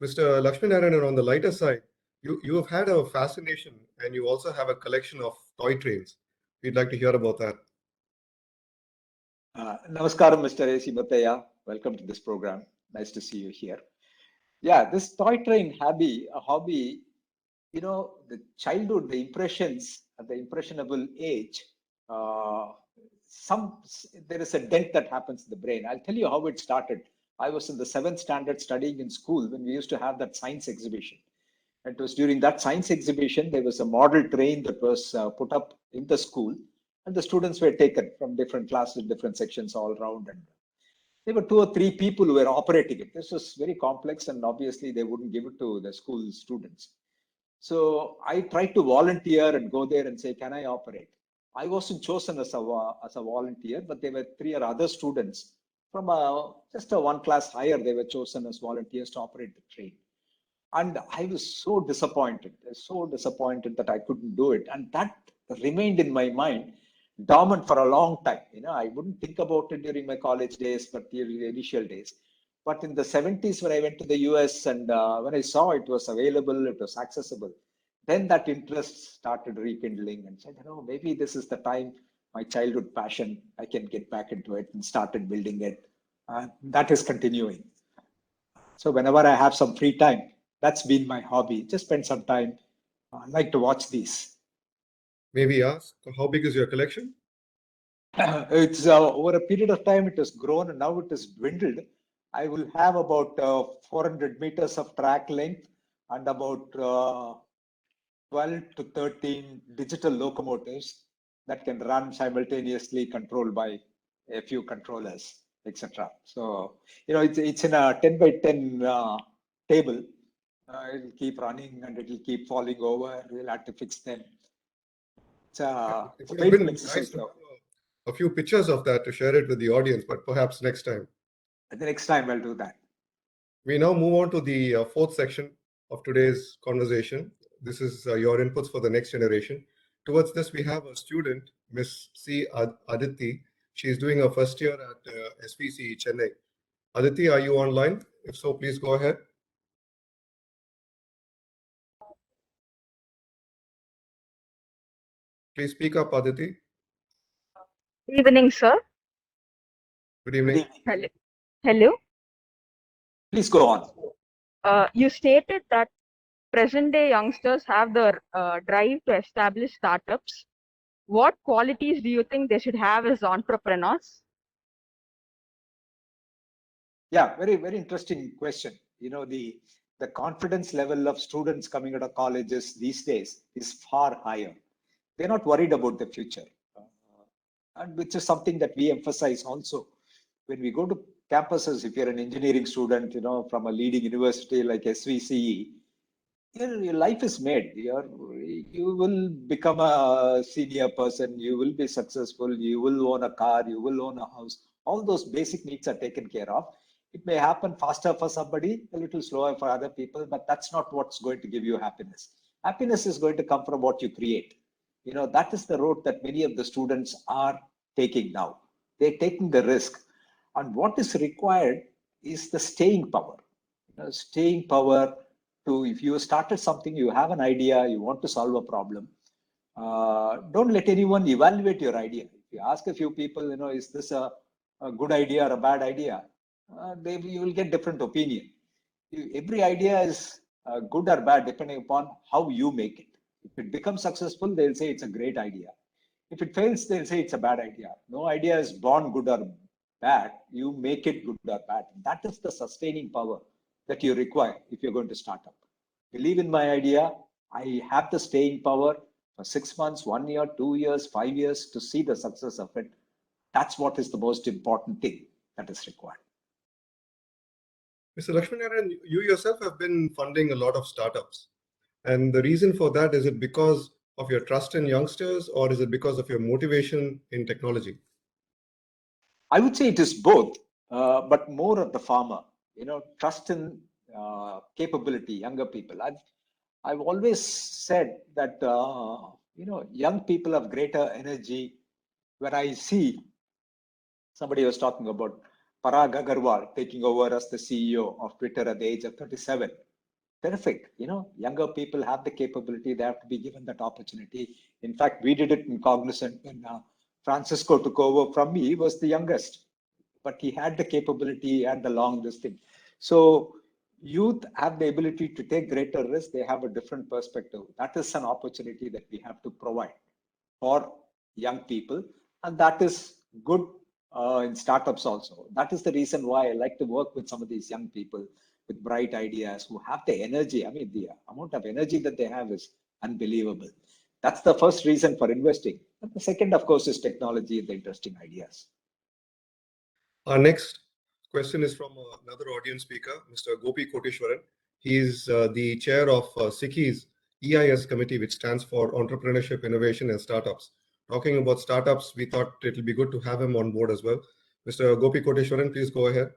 Speaker 1: Mr. Lakshminarayanan, on the lighter side, you have had a fascination and you also have a collection of toy trains. We'd like to hear about that.
Speaker 2: Namaskaram, Mr. A.C. Muthaiah. Welcome to this program. Nice to see you here. Yeah, this toy train hobby, the childhood, the impressions at the impressionable age, there is a dent that happens in the brain. I'll tell you how it started. I was in the 7th standard studying in school when we used to have that science exhibition. It was during that science exhibition, there was a model train that was put up in the school, and the students were taken from different classes, different sections all around. And there were 2 or 3 people who were operating it. This was very complex, and obviously they wouldn't give it to the school students. So I tried to volunteer and go there and say, can I operate? I wasn't chosen as a volunteer, but there were 3 or other students from just a 1 class higher. They were chosen as volunteers to operate the train. And I was so disappointed that I couldn't do it. And that remained in my mind dormant for a long time. I wouldn't think about it during my college days, but during the initial days. But in the 70s, when I went to the US and when I saw it was available, it was accessible, then that interest started rekindling and said, maybe this is the time, my childhood passion, I can get back into it, and started building it. That is continuing. So whenever I have some free time, that's been my hobby. Just spend some time. I like to watch these.
Speaker 1: Maybe ask, how big is your collection?
Speaker 2: It's over a period of time, it has grown and now it has dwindled. I will have about 400 meters of track length and about 12 to 13 digital locomotives that can run simultaneously, controlled by a few controllers, etc. So, it's in a 10 by 10 table. It'll keep running and it'll keep falling over. We'll have to fix them. It's a painful exercise. Nice,
Speaker 1: a few pictures of that to share it with the audience, but perhaps next time.
Speaker 2: The next time I'll do that.
Speaker 1: We now move on to the 4th section of today's conversation. This is your inputs for the next generation. Towards this, we have a student, Miss C. Aditi. She is doing her first year at SVC Chennai. Aditi, are you online? If so, please go ahead. Please speak up, Aditi.
Speaker 3: Good evening, sir.
Speaker 1: Good evening.
Speaker 3: Hello. Hello.
Speaker 2: Please go on.
Speaker 3: You stated that present day youngsters have the drive to establish startups. What qualities do you think they should have as entrepreneurs?
Speaker 2: Yeah, very, very interesting question. The confidence level of students coming out of colleges these days is far higher. They're not worried about the future, and which is something that we emphasize also when we go to campuses. If you're an engineering student, from a leading university like SVCE, your life is made. You will become a senior person. You will be successful. You will own a car. You will own a house. All those basic needs are taken care of. It may happen faster for somebody, a little slower for other people, but that's not what's going to give you happiness. Happiness is going to come from what you create. That is the road that many of the students are taking now. They're taking the risk. And what is required is the staying power. Staying power to, if you started something, you have an idea, you want to solve a problem, don't let anyone evaluate your idea. If you ask a few people, is this a good idea or a bad idea, you will get different opinion. Every idea is good or bad depending upon how you make it. If it becomes successful, they'll say it's a great idea. If it fails, they'll say it's a bad idea. No idea is born good or bad. You make it good or bad. That is the sustaining power that you require if you're going to start up. Believe in my idea. I have the staying power for 6 months, 1 year, 2 years, 5 years to see the success of it. That's what is the most important thing that is required.
Speaker 1: Mr. Lakshminarayan, you yourself have been funding a lot of startups. And the reason for that, is it because of your trust in youngsters, or is it because of your motivation in technology?
Speaker 2: I would say it is both, but more of the farmer. Trust in capability, younger people. I've always said that young people have greater energy. When I see, somebody was talking about Parag Agarwal taking over as the CEO of Twitter at the age of 37. Terrific. Younger people have the capability. They have to be given that opportunity. In fact, we did it in Cognizant when Francisco took over from me. He was the youngest, but he had the capability, he had the long distance. So youth have the ability to take greater risks. They have a different perspective. That is an opportunity that we have to provide for young people. And that is good in startups also. That is the reason why I like to work with some of these young people with bright ideas who have the energy. I mean, the amount of energy that they have is unbelievable. That's the first reason for investing. And the second, of course, is technology and the interesting ideas.
Speaker 1: Our next question is from another audience speaker, Mr. Gopi Koteshwaran. He is the chair of SICKI's EIS committee, which stands for Entrepreneurship, Innovation and Startups. Talking about startups, we thought it will be good to have him on board as well. Mr. Gopi Koteshwaran, please go ahead.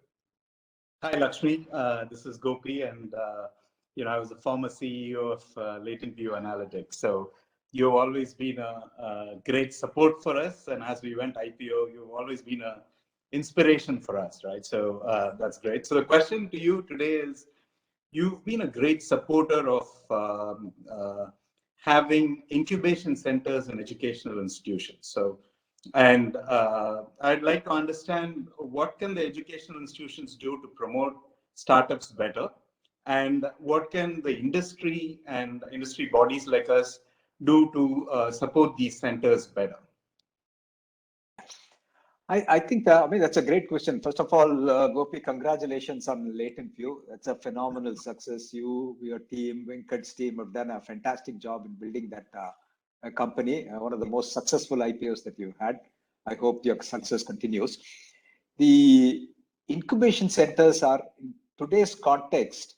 Speaker 4: Hi, Lakshmi. This is Gopi, and I was the former CEO of Latent View Analytics. So you've always been a great support for us, and as we went IPO, you've always been an inspiration for us, right? So that's great. So the question to you today is: you've been a great supporter of having incubation centers in educational institutions. So. And I'd like to understand, what can the educational institutions do to promote startups better? And what can the industry and industry bodies like us do to support these centers better?
Speaker 2: I think, that's a great question. First of all, Gopi, congratulations on Latent View. That's a phenomenal success. You, your team, Venkat's team have done a fantastic job in building that company, one of the most successful IPOs that you had. I hope your success continues. The incubation centers are, in today's context,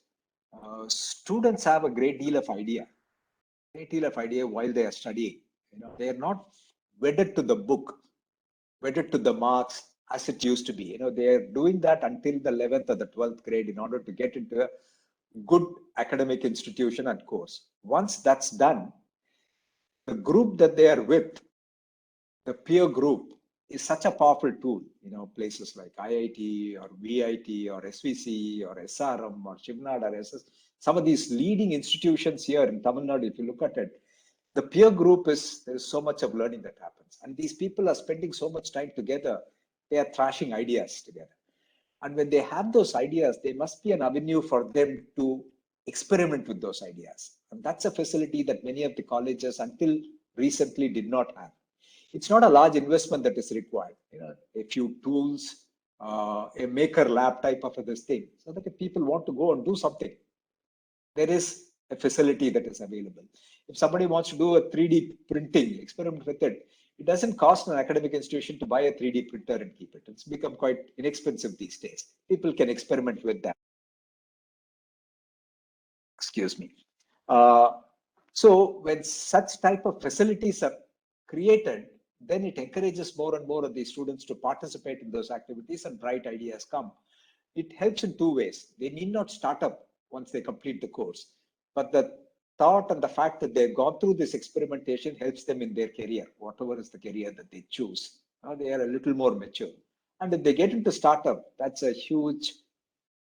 Speaker 2: students have a great deal of idea while they are studying. They are not wedded to the book, wedded to the marks as it used to be. They are doing that until the 11th or the 12th grade in order to get into a good academic institution and course. Once that's done, the group that they are with, the peer group, is such a powerful tool. Places like IIT or VIT or SVC or SRM or Shivnad or SS, some of these leading institutions here in Tamil Nadu, if you look at it, the peer group there's so much of learning that happens. And these people are spending so much time together, they are thrashing ideas together. And when they have those ideas, there must be an avenue for them to experiment with those ideas. And that's a facility that many of the colleges until recently did not have. It's not a large investment that is required. A few tools, a maker lab type of this thing, so that if people want to go and do something, there is a facility that is available. If somebody wants to do a 3D printing, experiment with it, it doesn't cost an academic institution to buy a 3D printer and keep it. It's become quite inexpensive these days. People can experiment with that. Excuse me. So when such type of facilities are created, then it encourages more and more of these students to participate in those activities and bright ideas come. It helps in two ways. They need not start up once they complete the course, but the thought and the fact that they've gone through this experimentation helps them in their career, whatever is the career that they choose. Now they are a little more mature. And if they get into startup, that's a huge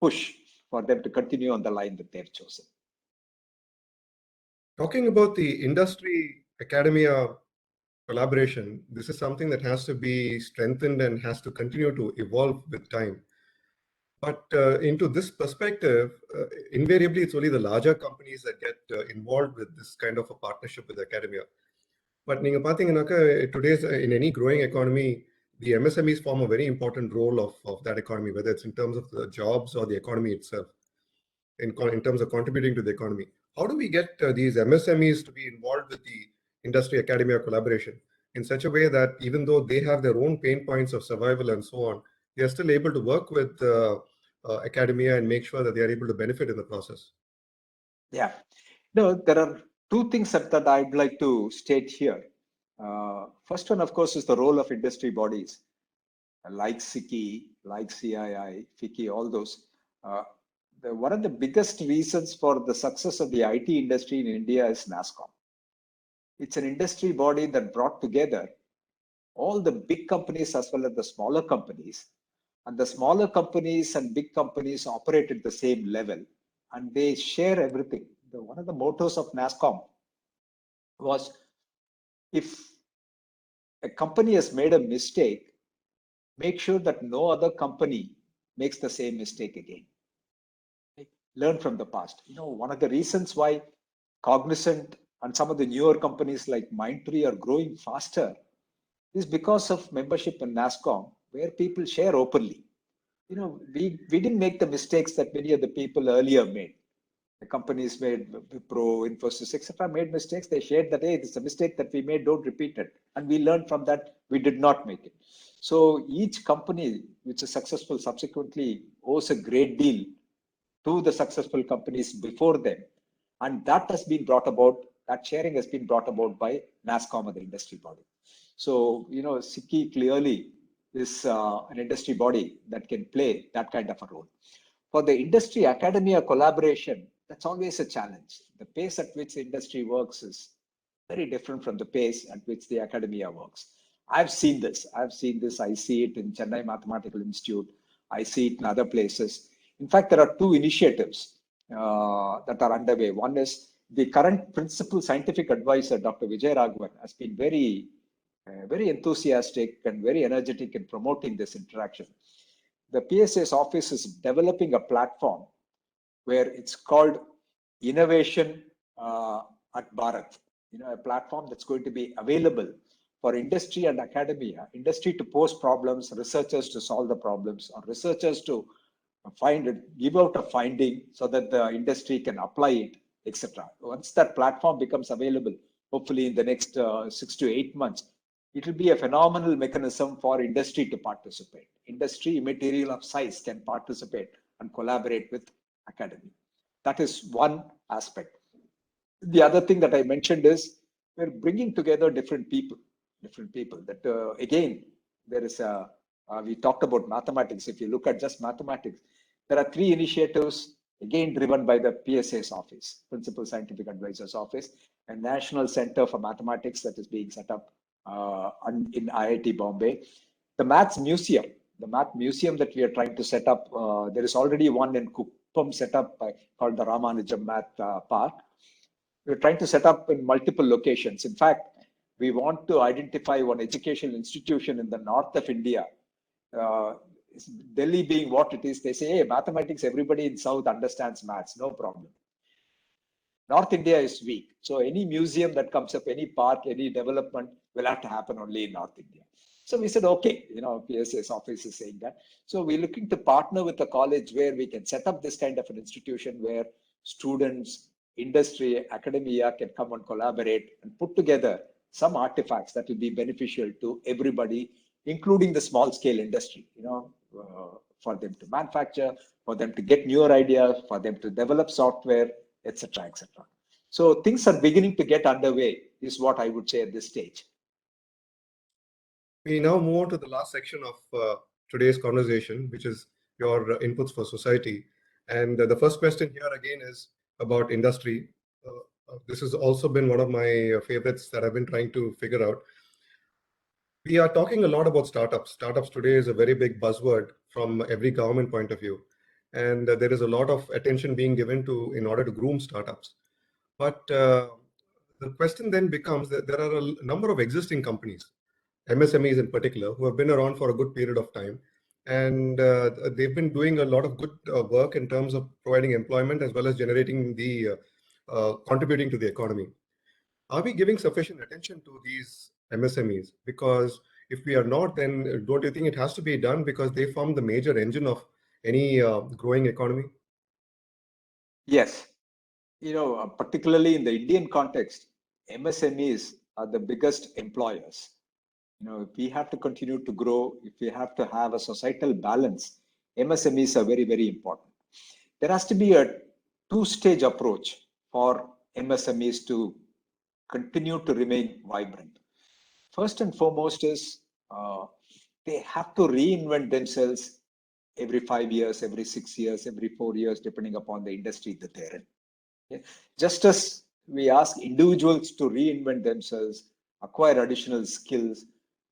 Speaker 2: push for them to continue on the line that they've chosen.
Speaker 1: Talking about the industry academia collaboration, this is something that has to be strengthened and has to continue to evolve with time. But into this perspective, invariably, it's only the larger companies that get involved with this kind of a partnership with academia. But today's in any growing economy, the MSMEs form a very important role of that economy, whether it's in terms of the jobs or the economy itself, in terms of contributing to the economy. How do we get these MSMEs to be involved with the industry academia collaboration in such a way that even though they have their own pain points of survival and so on, they are still able to work with academia and make sure that they are able to benefit in the process?
Speaker 2: Yeah, no, there are two things that I'd like to state here. First one, of course, is the role of industry bodies like SICCI, like CII, FICCI, all those. One of the biggest reasons for the success of the IT industry in India is NASSCOM. It's an industry body that brought together all the big companies as well as the smaller companies. And the smaller companies and big companies operate at the same level and they share everything. One of the mottos of NASSCOM was, if a company has made a mistake, make sure that no other company makes the same mistake again. Learn from the past. One of the reasons why Cognizant and some of the newer companies like Mindtree are growing faster is because of membership in NASSCOM, where people share openly. We didn't make the mistakes that many of the people earlier made. The companies made, Wipro, Infosys, etc., made mistakes. They shared that, hey, this is a mistake that we made, don't repeat it. And we learned from that, we did not make it. So each company which is successful subsequently owes a great deal to the successful companies before them. And that has been brought about, that sharing has been brought about by NASSCOM and the industry body. So, SICCI clearly is an industry body that can play that kind of a role. For the industry academia collaboration, that's always a challenge. The pace at which the industry works is very different from the pace at which the academia works. I've seen this. I see it in Chennai Mathematical Institute. I see it in other places. In fact, there are two initiatives that are underway. One is the current principal scientific advisor, Dr. Vijay Raghavan, has been very enthusiastic and very energetic in promoting this interaction. The PSA's office is developing a platform where it's called Innovation at Bharat. A platform that's going to be available for industry and academia, industry to pose problems, researchers to solve the problems, or researchers to give out a finding so that the industry can apply it, etc. Once that platform becomes available, hopefully in the next 6 to 8 months, it will be a phenomenal mechanism for industry to participate. Industry, material of size, can participate and collaborate with academia. That is one aspect. The other thing that I mentioned is we're bringing together different people. That again, there is we talked about mathematics. If you look at just mathematics, there are 3 initiatives, again driven by the PSA's office, Principal Scientific Advisor's Office, a National Center for Mathematics that is being set up in IIT Bombay. The Math Museum that we are trying to set up, there is already one in Kuppam set up called the Ramanujam Math Park. We're trying to set up in multiple locations. In fact, we want to identify one educational institution in the north of India. Delhi being what it is, they say, hey, mathematics, everybody in South understands maths, no problem. North India is weak. So any museum that comes up, any park, any development will have to happen only in North India. So we said, okay, PSA's office is saying that. So we're looking to partner with a college where we can set up this kind of an institution where students, industry, academia can come and collaborate and put together some artifacts that will be beneficial to everybody, including the small scale industry, for them to manufacture, for them to get newer ideas, for them to develop software, etc., etc. So things are beginning to get underway, is what I would say at this stage.
Speaker 1: We now move on to the last section of today's conversation, which is your inputs for society. And the first question here again is about industry. This has also been one of my favorites that I've been trying to figure out. We are talking a lot about startups. Startups today is a very big buzzword from every government point of view. And there is a lot of attention being given to in order to groom startups. But the question then becomes that there are a number of existing companies, MSMEs in particular, who have been around for a good period of time. And they've been doing a lot of good work in terms of providing employment as well as generating the contributing to the economy. Are we giving sufficient attention to these MSMEs? Because if we are not, then don't you think it has to be done because they form the major engine of any growing economy?
Speaker 2: Yes. Particularly in the Indian context, MSMEs are the biggest employers. If we have to continue to grow, if we have to have a societal balance, MSMEs are very, very important. There has to be a two-stage approach for MSMEs to continue to remain vibrant. First and foremost is they have to reinvent themselves every 5 years, every 6 years, every 4 years, depending upon the industry that they're in. Okay? Just as we ask individuals to reinvent themselves, acquire additional skills,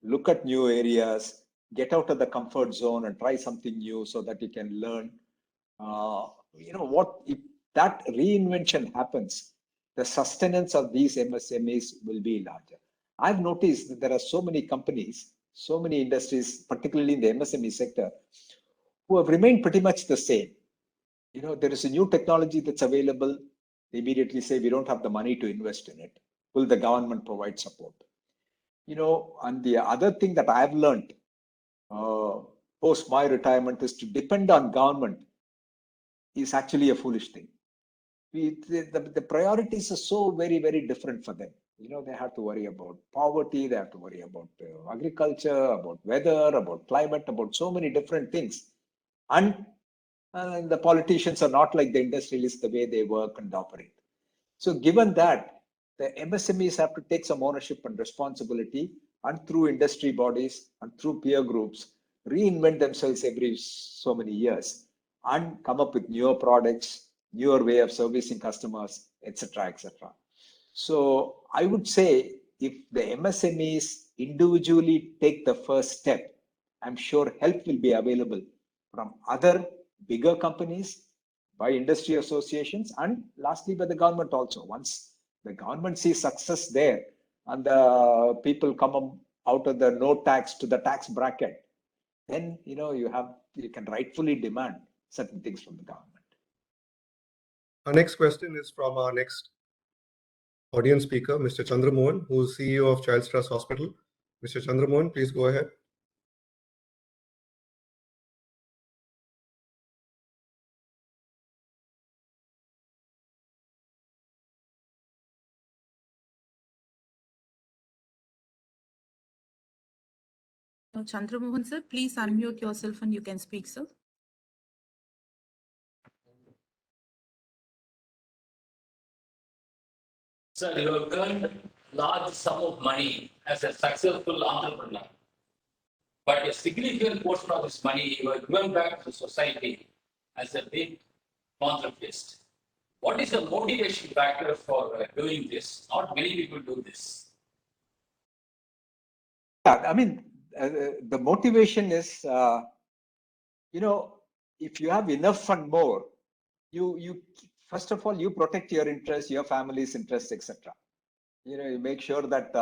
Speaker 2: look at new areas, get out of the comfort zone and try something new so that you can learn. If that reinvention happens, the sustenance of these MSMEs will be larger. I've noticed that there are so many companies, so many industries, particularly in the MSME sector, who have remained pretty much the same. There is a new technology that's available. They immediately say, we don't have the money to invest in it. Will the government provide support? And the other thing that I've learned post my retirement is to depend on government is actually a foolish thing. The priorities are so very, very different for them. They have to worry about poverty, they have to worry about agriculture, about weather, about climate, about so many different things. And the politicians are not like the industrialists, the way they work and operate. So given that, the MSMEs have to take some ownership and responsibility, and through industry bodies and through peer groups, reinvent themselves every so many years and come up with newer products, newer way of servicing customers, etc., etc. So I would say if the MSMEs individually take the first step, I'm sure help will be available from other bigger companies, by industry associations, and lastly by the government also. Once the government sees success there and the people come out of the no tax to the tax bracket, then you can rightfully demand certain things from the government.
Speaker 1: Our next question is from our next audience speaker, Mr. Chandramohan, who is CEO of Child's Trust Hospital. Mr. Chandramohan, please go ahead.
Speaker 5: Chandramohan sir, please unmute yourself and you can speak, sir.
Speaker 6: Sir, you have earned large sum of money as a successful entrepreneur. But a significant portion of this money you have given back to society as a big philanthropist. What is the motivation factor for doing this? Not many people do this.
Speaker 2: Yeah, I mean, the motivation is, if you have enough and more, you first of all, you protect your interests, your family's interests, etc. You make sure that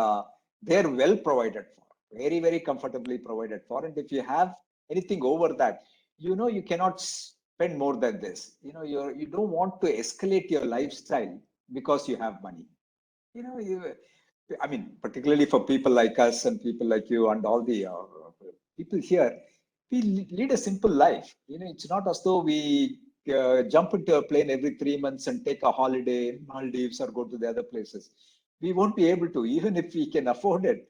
Speaker 2: they're well provided for, very, very comfortably provided for. And if you have anything over that, you cannot spend more than this. You don't want to escalate your lifestyle because you have money. I mean, particularly for people like us and people like you and all the people here, we lead a simple life. It's not as though we jump into a plane every 3 months and take a holiday in Maldives or go to the other places. We won't be able to, even if we can afford it.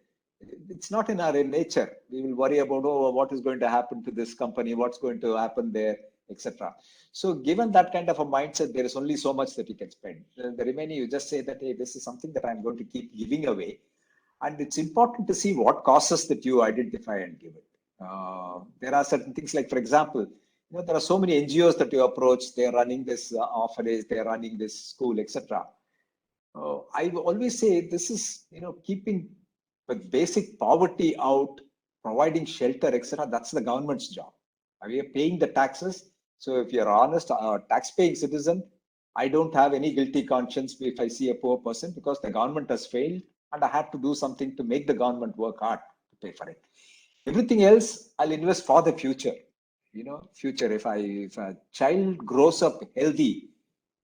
Speaker 2: It's not in our nature. We will worry about, what is going to happen to this company, what's going to happen there, etc. So given that kind of a mindset, there is only so much that you can spend. The remaining, you just say that, hey, this is something that I'm going to keep giving away. And it's important to see what causes that you identify and give it. There are certain things like, for example, there are so many NGOs that you approach. They're running this orphanage, they're running this school, etc. I always say this is, keeping the basic poverty out, providing shelter, etc. That's the government's job. We are paying the taxes. So if you're honest, a tax-paying citizen, I don't have any guilty conscience if I see a poor person, because the government has failed and I had to do something to make the government work hard to pay for it. Everything else, I'll invest for the future. Future. If a child grows up healthy,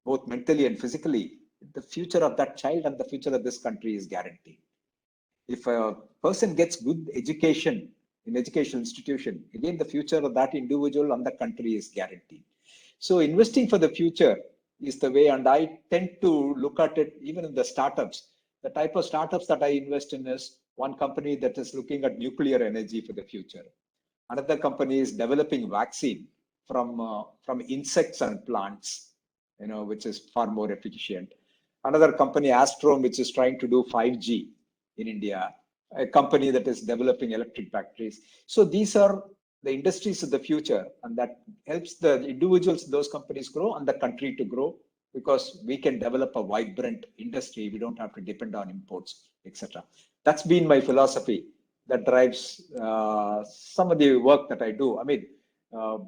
Speaker 2: both mentally and physically, the future of that child and the future of this country is guaranteed. If a person gets good education in educational institution, again, the future of that individual and the country is guaranteed. So investing for the future is the way, and I tend to look at it even in the startups. The type of startups that I invest in is one company that is looking at nuclear energy for the future. Another company is developing vaccine from insects and plants, which is far more efficient. Another company, Astrom, which is trying to do 5G in India, a company that is developing electric batteries. So these are the industries of the future, and that helps the individuals, those companies grow, and the country to grow, because we can develop a vibrant industry. We don't have to depend on imports, etc. That's been my philosophy that drives some of the work that I do. I mean,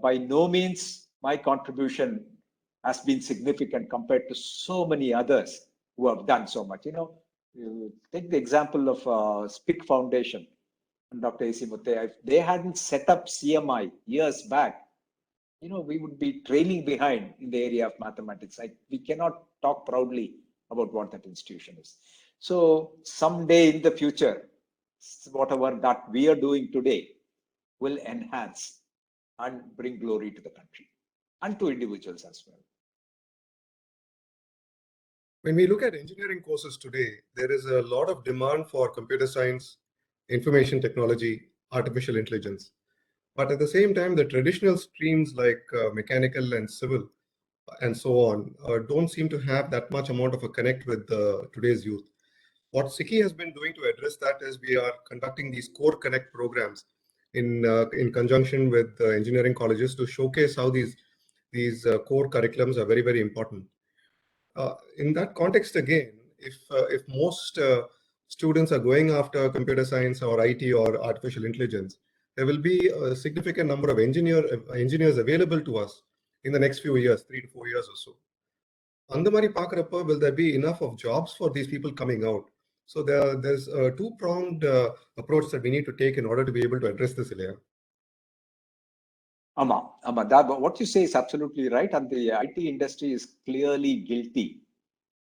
Speaker 2: by no means my contribution has been significant compared to so many others who have done so much. You take the example of SPIC Foundation and Dr. A.C. Mutte. If they hadn't set up CMI years back, we would be trailing behind in the area of mathematics. We cannot talk proudly about what that institution is. So someday in the future, whatever that we are doing today will enhance and bring glory to the country and to individuals as well.
Speaker 1: When we look at engineering courses today, there is a lot of demand for computer science, information technology, artificial intelligence. But at the same time, the traditional streams like mechanical and civil and so on don't seem to have that much amount of a connect with today's youth. What SICKI has been doing to address that is we are conducting these Core Connect programs in conjunction with engineering colleges to showcase how these core curriculums are very, very important. In that context, again, if most students are going after computer science or IT or artificial intelligence, there will be a significant number of engineers available to us in the next few years, 3 to 4 years or so. Andamari Pakarappa, will there be enough of jobs for these people coming out? So there's a two-pronged approach that we need to take in order to be able to address this area.
Speaker 2: What you say is absolutely right, and the IT industry is clearly guilty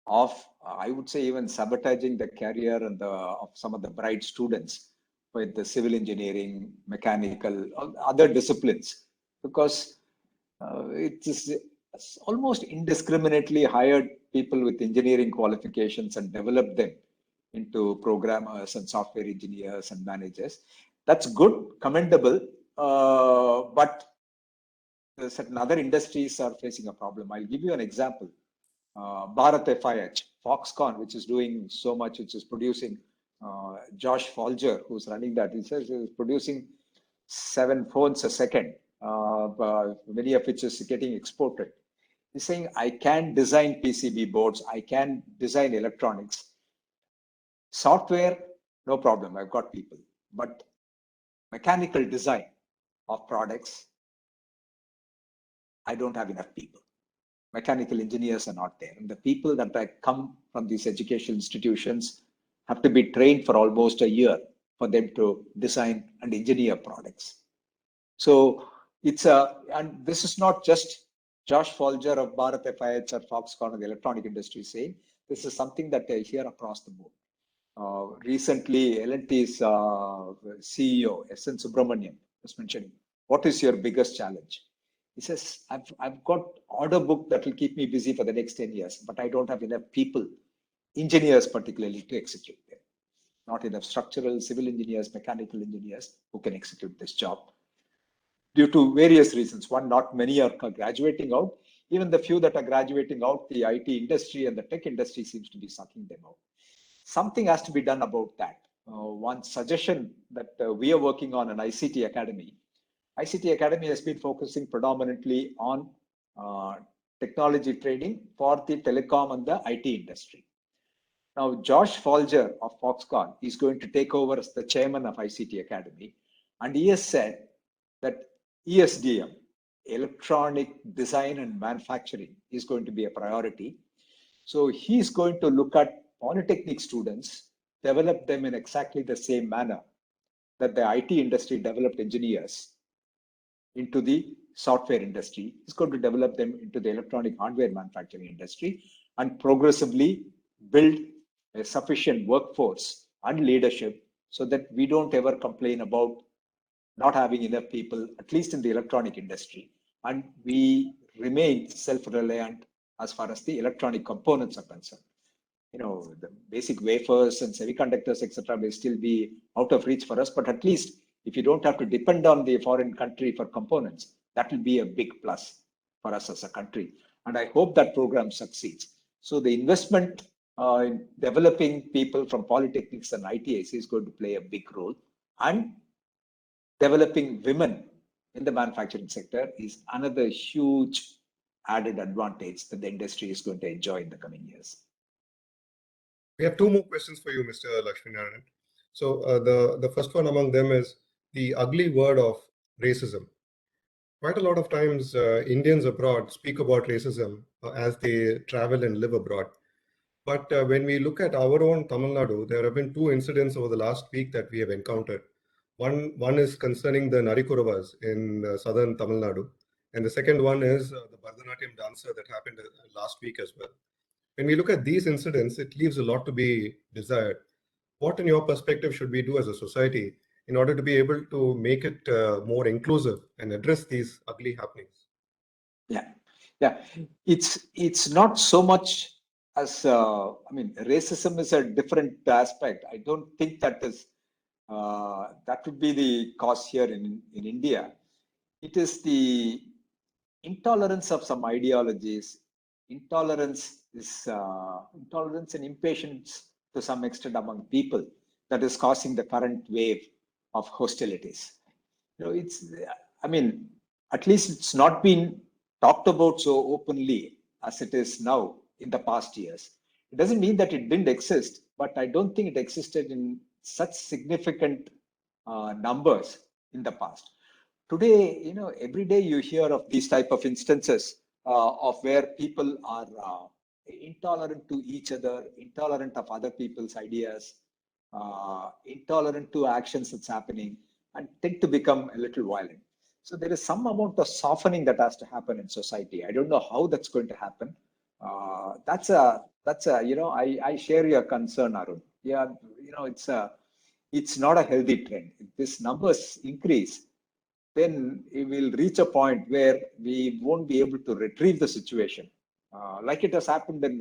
Speaker 2: of, I would say, even sabotaging the career and of some of the bright students with the civil engineering, mechanical, other disciplines, because it is almost indiscriminately hired people with engineering qualifications and developed them into programmers and software engineers and managers. That's good, commendable, but certain other industries are facing a problem. I'll give you an example. Bharat FIH, Foxconn, which is doing so much, which is producing, Josh Folger, who's running that, he says he's producing 7 phones a second, many of which is getting exported. He's saying, I can design PCB boards, I can design electronics. Software, no problem, I've got people. But mechanical design of products, I don't have enough people. Mechanical engineers are not there. And the people that come from these educational institutions have to be trained for almost a year for them to design and engineer products. So and this is not just Josh Folger of Bharat FIH or Foxconn of the electronic industry saying, this is something that I hear across the board. Recently, L&T's CEO, S.N. Subramanian, was mentioning, what is your biggest challenge? He says, I've got order book that will keep me busy for the next 10 years, but I don't have enough people, engineers particularly, to execute them. Not enough structural, civil engineers, mechanical engineers who can execute this job due to various reasons. One, not many are graduating out. Even the few that are graduating out, the IT industry and the tech industry seems to be sucking them out. Something has to be done about that. One suggestion that we are working on an ICT Academy. ICT Academy has been focusing predominantly on technology training for the telecom and the IT industry. Now, Josh Folger of Foxconn is going to take over as the chairman of ICT Academy. And he has said that ESDM, electronic design and manufacturing, is going to be a priority. So he's going to look at Polytechnic students, develop them in exactly the same manner that the IT industry developed engineers into the software industry. He's going to develop them into the electronic hardware manufacturing industry and progressively build a sufficient workforce and leadership so that we don't ever complain about not having enough people, at least in the electronic industry. And we remain self-reliant as far as the electronic components are concerned. You know, the basic wafers and semiconductors, etc., may still be out of reach for us, but at least if you don't have to depend on the foreign country for components, that will be a big plus for us as a country. And I hope that program succeeds. So the investment in developing people from polytechnics and ITIs is going to play a big role. And developing women in the manufacturing sector is another huge added advantage that the industry is going to enjoy in the coming years.
Speaker 1: We have two more questions for you, Mr. Lakshminarayanan. So the first one among them is the ugly word of racism. Quite a lot of times Indians abroad speak about racism as they travel and live abroad. But when we look at our own Tamil Nadu, there have been two incidents over the last week that we have encountered. One is concerning the Narikuravas in southern Tamil Nadu. And the second one is the Bharatanatyam dancer that happened last week as well. When we look at these incidents, it leaves a lot to be desired. What, in your perspective, should we do as a society in order to be able to make it more inclusive and address these ugly happenings?
Speaker 2: Yeah. It's not so much as racism is a different aspect. I don't think that would be the cause here in India. It is the intolerance of some ideologies. Intolerance and impatience to some extent among people that is causing the current wave of hostilities. You know, at least it's not been talked about so openly as it is now in the past years. It doesn't mean that it didn't exist, but I don't think it existed in such significant numbers in the past. Today, you know, every day you hear of these type of instances of where people are intolerant to each other, intolerant of other people's ideas, intolerant to actions that's happening, and tend to become a little violent. So there is some amount of softening that has to happen in society. I don't know how that's going to happen. I share your concern, Arun. Yeah, you know, it's not a healthy trend. If these numbers increase, then it will reach a point where we won't be able to retrieve the situation, like it has happened in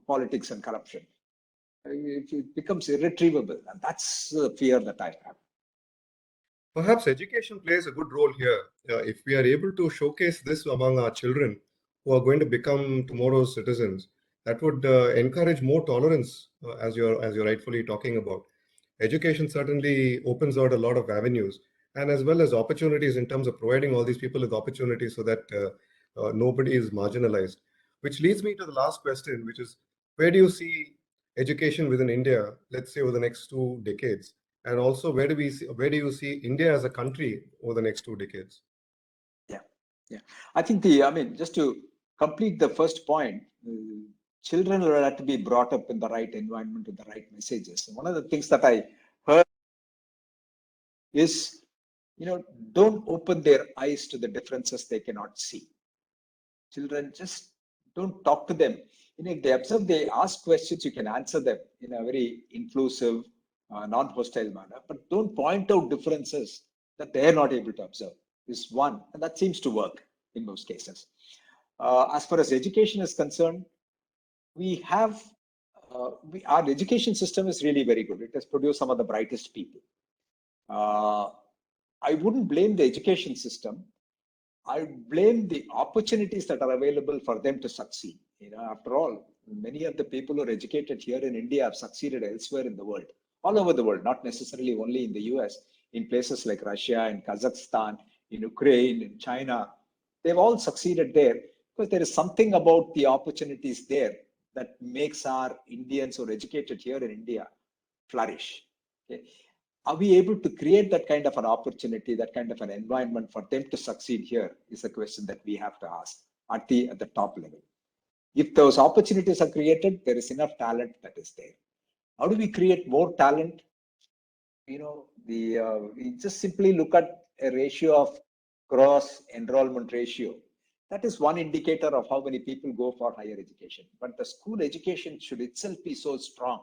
Speaker 2: politics and corruption. It becomes irretrievable, and that's the fear that I have.
Speaker 1: Perhaps education plays a good role here. If we are able to showcase this among our children who are going to become tomorrow's citizens, that would encourage more tolerance, as you're rightfully talking about. Education certainly opens out a lot of avenues, and as well as opportunities in terms of providing all these people with opportunities so that nobody is marginalized. Which leads me to the last question, which is, where do you see education within India, let's say over the next 2 decades? And also, where do you see India as a country over the next 2 decades?
Speaker 2: Yeah. I think just to complete the first point, children will have to be brought up in the right environment with the right messages. And one of the things that I heard is don't open their eyes to the differences they cannot see. Children, just don't talk to them. If they observe, they ask questions, you can answer them in a very inclusive, non-hostile manner, but don't point out differences that they're not able to observe. Is one, and that seems to work in most cases. As far as education is concerned, we have, our education system is really very good. It has produced some of the brightest people. I wouldn't blame the education system. I blame the opportunities that are available for them to succeed. After all, many of the people who are educated here in India have succeeded elsewhere in the world, all over the world, not necessarily only in the US, in places like Russia, in Kazakhstan, in Ukraine, in China. They've all succeeded there because there is something about the opportunities there that makes our Indians who are educated here in India flourish. Okay? Are we able to create that kind of an opportunity, that kind of an environment for them to succeed here is a question that we have to ask at the top level. If those opportunities are created, there is enough talent that is there. How do we create more talent? We just simply look at a ratio of gross enrollment ratio. That is one indicator of how many people go for higher education. But the school education should itself be so strong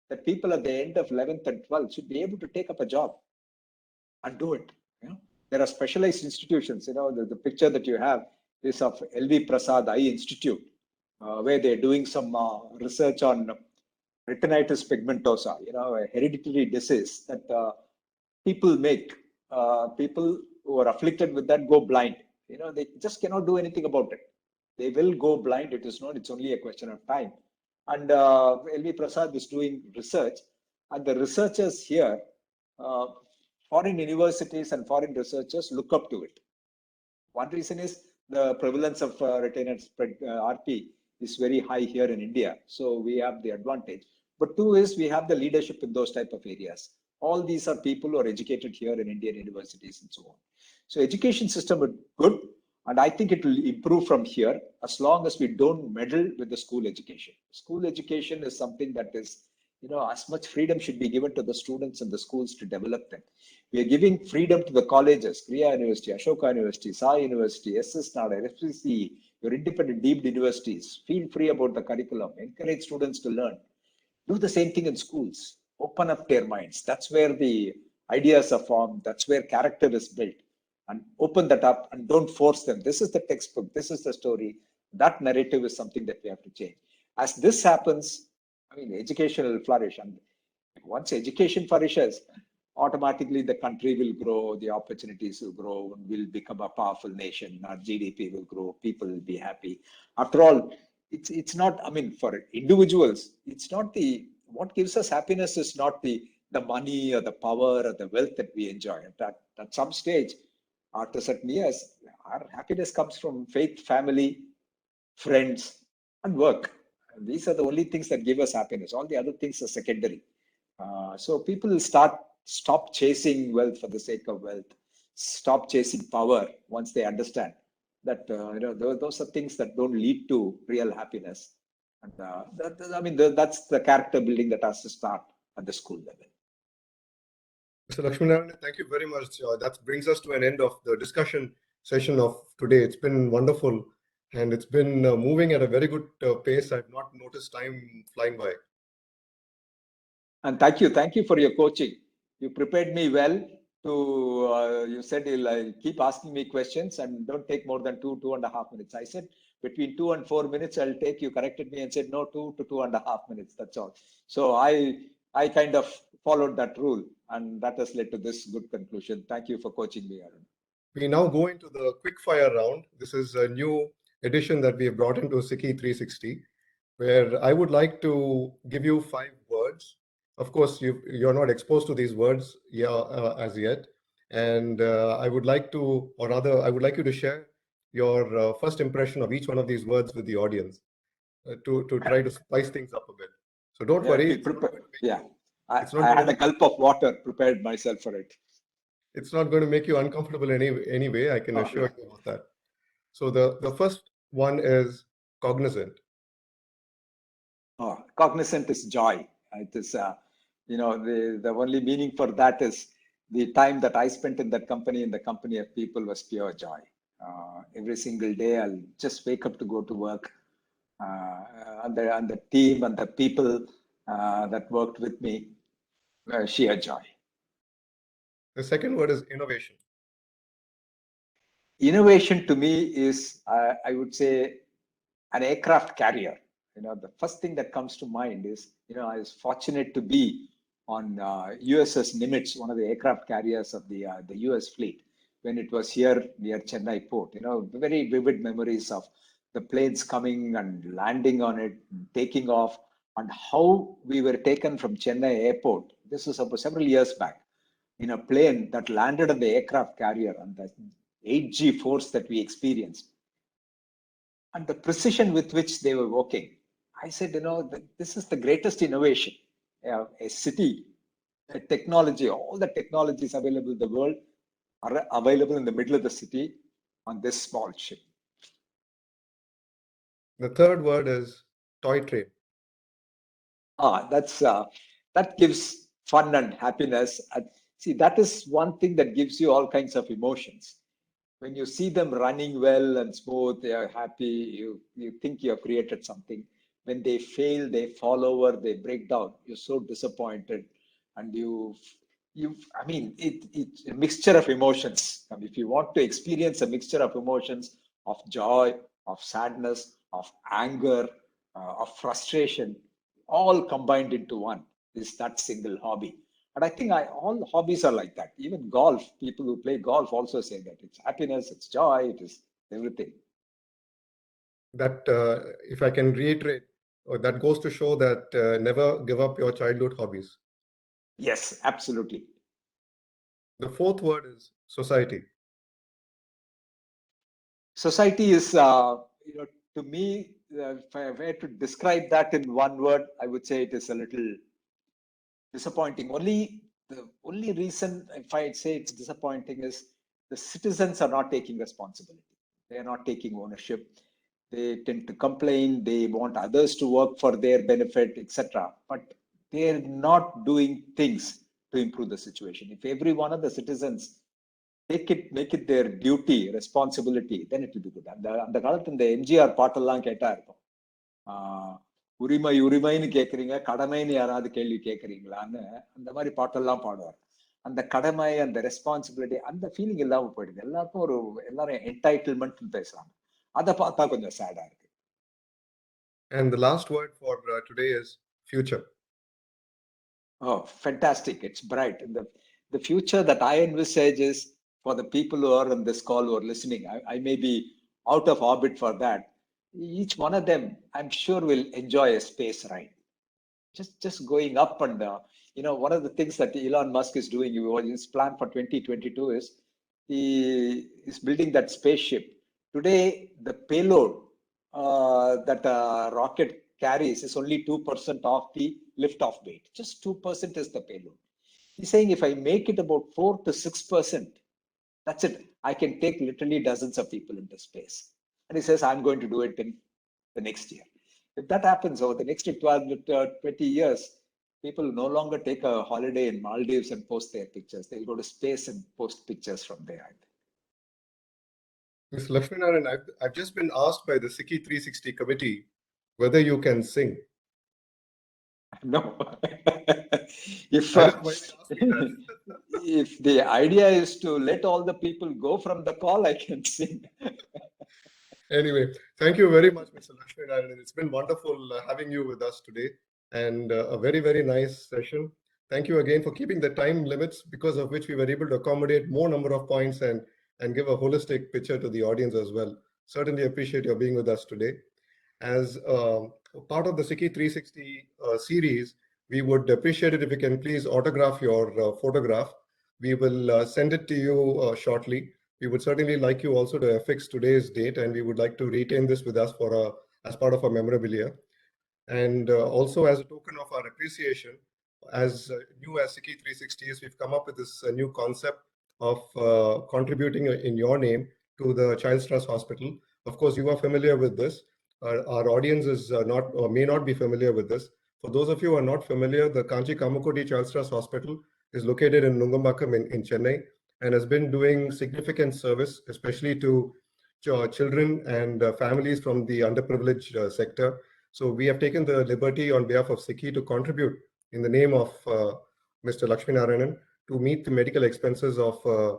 Speaker 2: that people at the end of 11th and 12th should be able to take up a job and do it. There are specialized institutions. The picture that you have is of LV Prasad Eye Institute, where they're doing some research on retinitis pigmentosa, a hereditary disease that people make. People who are afflicted with that go blind. They just cannot do anything about it. They will go blind. It is known. It's only a question of time. And LV Prasad is doing research, and the researchers here, foreign universities and foreign researchers look up to it. One reason is the prevalence of retinitis RP is very high here in India, so we have the advantage. But two is we have the leadership in those type of areas. All these are people who are educated here in Indian universities and so on. So education system is good. And I think it will improve from here as long as we don't meddle with the school education. School education is something that is, as much freedom should be given to the students and the schools to develop them. We are giving freedom to the colleges, Kriya University, Ashoka University, Sai University, SS NADA, FCC, your independent deemed universities. Feel free about the curriculum, encourage students to learn. Do the same thing in schools, open up their minds. That's where the ideas are formed, that's where character is built. And open that up and don't force them. This is the textbook. This is the story. That narrative is something that we have to change. As this happens, education will flourish. And once education flourishes, automatically the country will grow, the opportunities will grow, and we'll become a powerful nation. Our GDP will grow, people will be happy. After all, it's not, for individuals, it's not what gives us happiness is not the money or the power or the wealth that we enjoy. At some stage, after certain years, our happiness comes from faith, family, friends, and work. And these are the only things that give us happiness. All the other things are secondary. So people will stop chasing wealth for the sake of wealth, stop chasing power once they understand that those are things that don't lead to real happiness. And that's the character building that has to start at the school level.
Speaker 1: Mr. Lakshminarayanan, thank you very much. That brings us to an end of the discussion session of today. It's been wonderful and it's been moving at a very good pace. I've not noticed time flying by.
Speaker 2: And thank you for your coaching. You prepared me well. You said you'll keep asking me questions and don't take more than 2.5 minutes. I said between 2 and 4 minutes I'll take. You corrected me and said no, 2 to 2.5 minutes. That's all. So I kind of followed that rule, and that has led to this good conclusion. Thank you for coaching me, Arun.
Speaker 1: We now go into the quick fire round. This is a new addition that we have brought into SICKI 360, where I would like to give you 5 words. Of course, you're not exposed to these words as yet. And I would like you to share your first impression of each one of these words with the audience to try to spice things up a bit. So don't worry.
Speaker 2: I had a gulp of water, prepared myself for it.
Speaker 1: It's not going to make you uncomfortable anyway. I can assure you about that. So the first one is cognizant.
Speaker 2: Cognizant is joy. It is, the only meaning for that is the time that I spent in that company, in the company of people, was pure joy. Every single day, I'll just wake up to go to work. And the team and the people that worked with me, sheer joy.
Speaker 1: The second word is innovation.
Speaker 2: Innovation to me is, I would say, an aircraft carrier. The first thing that comes to mind is, I was fortunate to be on USS Nimitz, one of the aircraft carriers of the US fleet, when it was here near Chennai port. Very vivid memories of the planes coming and landing on it, taking off, and how we were taken from Chennai airport. This was several years back, in a plane that landed on the aircraft carrier, and the 8G force that we experienced, and the precision with which they were working. I said, this is the greatest innovation. A city, a technology, all the technologies available in the world are available in the middle of the city on this small ship.
Speaker 1: The third word is toy train.
Speaker 2: That gives fun and happiness. See, that is one thing that gives you all kinds of emotions. When you see them running well and smooth, they are happy, you think you have created something. When they fail, they fall over, they break down, you're so disappointed. And it's a mixture of emotions. If you want to experience a mixture of emotions, of joy, of sadness, of anger, of frustration, all combined into one, is that single hobby. And I think all hobbies are like that. Even golf, people who play golf also say that it's happiness, it's joy, it is everything.
Speaker 1: That, if I can reiterate, that goes to show that never give up your childhood hobbies.
Speaker 2: Yes, absolutely.
Speaker 1: The fourth word is society.
Speaker 2: Society is, to me, if I were to describe that in one word, I would say it is a little disappointing. The only reason if I say it's disappointing is the citizens are not taking responsibility. They are not taking ownership. They tend to complain. They want others to work for their benefit, etc. But they're not doing things to improve the situation. If every one of the citizens make it their duty, responsibility, then it will be good. அந்த காலத்துல இந்த எம்ஜிஆர் பாட்டெல்லாம் கேட்டா இருக்கும். உரிமைன்னு கேட்குறீங்க, கடமைன்னு யாராவது கேள்வி கேட்குறீங்களான்னு அந்த மாதிரி பாட்டெல்லாம் பாடுவார். அந்த கடமை, அந்த ரெஸ்பான்சிபிலிட்டி, அந்த ஃபீலிங் இல்லாம போயிடுது. எல்லாரும் என்டைட்டில்மெண்ட் பேசுறாங்க. அதை பார்த்தா கொஞ்சம் சேடா இருக்கு.
Speaker 1: And the last word for today is future.
Speaker 2: Oh, fantastic. It's bright. The future that I envisage is for the people who are on this call who are listening. I may be out of orbit for that. Each one of them, I'm sure, will enjoy a space ride. Just going up and one of the things that Elon Musk is doing, his plan for 2022 is he is building that spaceship. Today, the payload that a rocket carries is only 2% of the lift-off weight. Just 2% is the payload. He's saying if I make it about 4 to 6%, that's it. I can take literally dozens of people into space. And he says, I'm going to do it in the next year. If that happens over the next 12 to 20 years, people will no longer take a holiday in Maldives and post their pictures. They'll go to space and post pictures from there.
Speaker 1: Mr. Lakshminarayan, I've just been asked by the SICKI 360 committee whether you can sing.
Speaker 2: No. If the idea is to let all the people go from the call, I can sing.
Speaker 1: Anyway, thank you very much, Mr. Lakshminarayan. It's been wonderful having you with us today, and a very, very nice session. Thank you again for keeping the time limits, because of which we were able to accommodate more number of points and give a holistic picture to the audience as well. Certainly appreciate your being with us today. As part of the SICKI 360 series, we would appreciate it if you can please autograph your photograph. We will send it to you shortly. We would certainly like you also to affix today's date, and we would like to retain this with us as part of our memorabilia. And also as a token of our appreciation, as new as SICKI 360 is, we've come up with this new concept of contributing in your name to the Child's Trust Hospital. Of course, you are familiar with this. Our audience is not or may not be familiar with this. For those of you who are not familiar, the Kanchi Kamakoti Child's Trust Hospital is located in Nungambakkam in Chennai and has been doing significant service, especially to children and families from the underprivileged sector. So we have taken the liberty on behalf of SICKI to contribute in the name of Mr. Lakshmi Narayanan to meet the medical expenses of a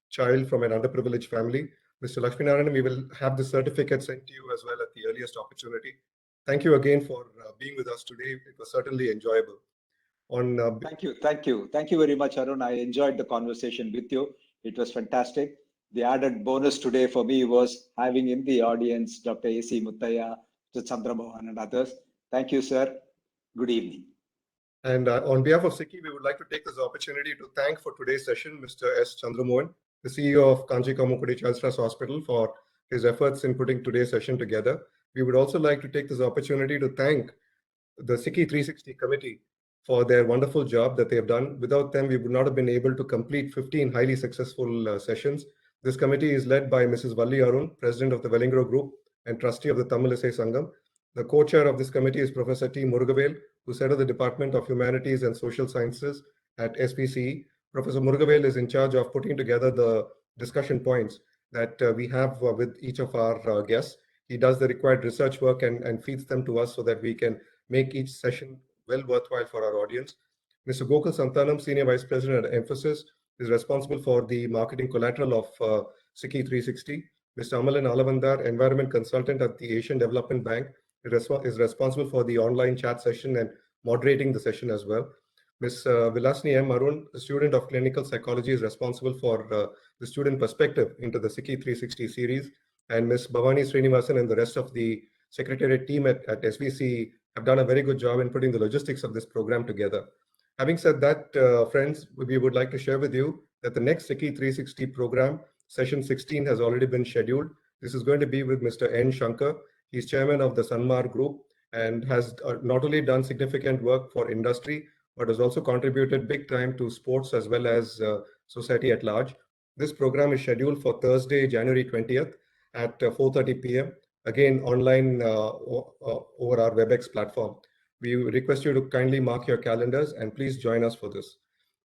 Speaker 1: child from an underprivileged family. Mr. Lakshmi Narayanan, we will have the certificate sent to you as well at the earliest opportunity. Thank you again for being with us today. It was certainly enjoyable.
Speaker 2: Thank you very much, Arun. I enjoyed the conversation with you. It was fantastic. The added bonus today for me was having in the audience Dr. A.C. Muttaya, Mr. Chandramohan, and others. Thank you, sir. Good evening.
Speaker 1: And on behalf of SICKI, we would like to take this opportunity to thank for today's session Mr. S. Chandramohan, the CEO of Kanchi Kamukudi Children's Trust Hospital, for his efforts in putting today's session together. We would also like to take this opportunity to thank the SICKI 360 committee for their wonderful job that they have done. Without them, we would not have been able to complete 15 highly successful sessions. This committee is led by Mrs. Valli Arun, President of the Velingro Group and Trustee of the Tamil Isai Sangam. The co-chair of this committee is Professor T. Murugavel, who's head of the Department of Humanities and Social Sciences at SPCE. Professor Murugavel is in charge of putting together the discussion points that we have with each of our guests. He does the required research work and feeds them to us so that we can make each session well worthwhile for our audience. Mr. Gokul Santanam, Senior Vice President at Emphasis, is responsible for the marketing collateral of SICKI 360. Mr. Amalan Alavandar, Environment Consultant at the Asian Development Bank, is responsible for the online chat session and moderating the session as well. Ms. Vilasni M. Arun, a student of clinical psychology, is responsible for the student perspective into the SICKI 360 series. And Ms. Bhavani Srinivasan and the rest of the secretariat team at SVC have done a very good job in putting the logistics of this program together. Having said that, friends, we would like to share with you that the next SICKI 360 program, session 16, has already been scheduled. This is going to be with Mr. N. Shankar. He's chairman of the Sanmar Group and has not only done significant work for industry, but has also contributed big time to sports as well as society at large. This program is scheduled for Thursday, January 20th at 4:30 p.m. Again, online over our WebEx platform. We request you to kindly mark your calendars and please join us for this.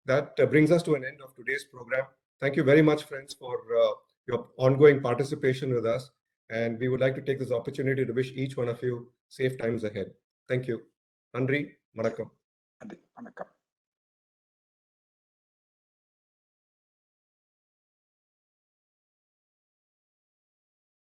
Speaker 1: That brings us to an end of today's program. Thank you very much, friends, for your ongoing participation with us. And we would like to take this opportunity to wish each one of you safe times ahead. Thank you. Nandri, Vanakkam.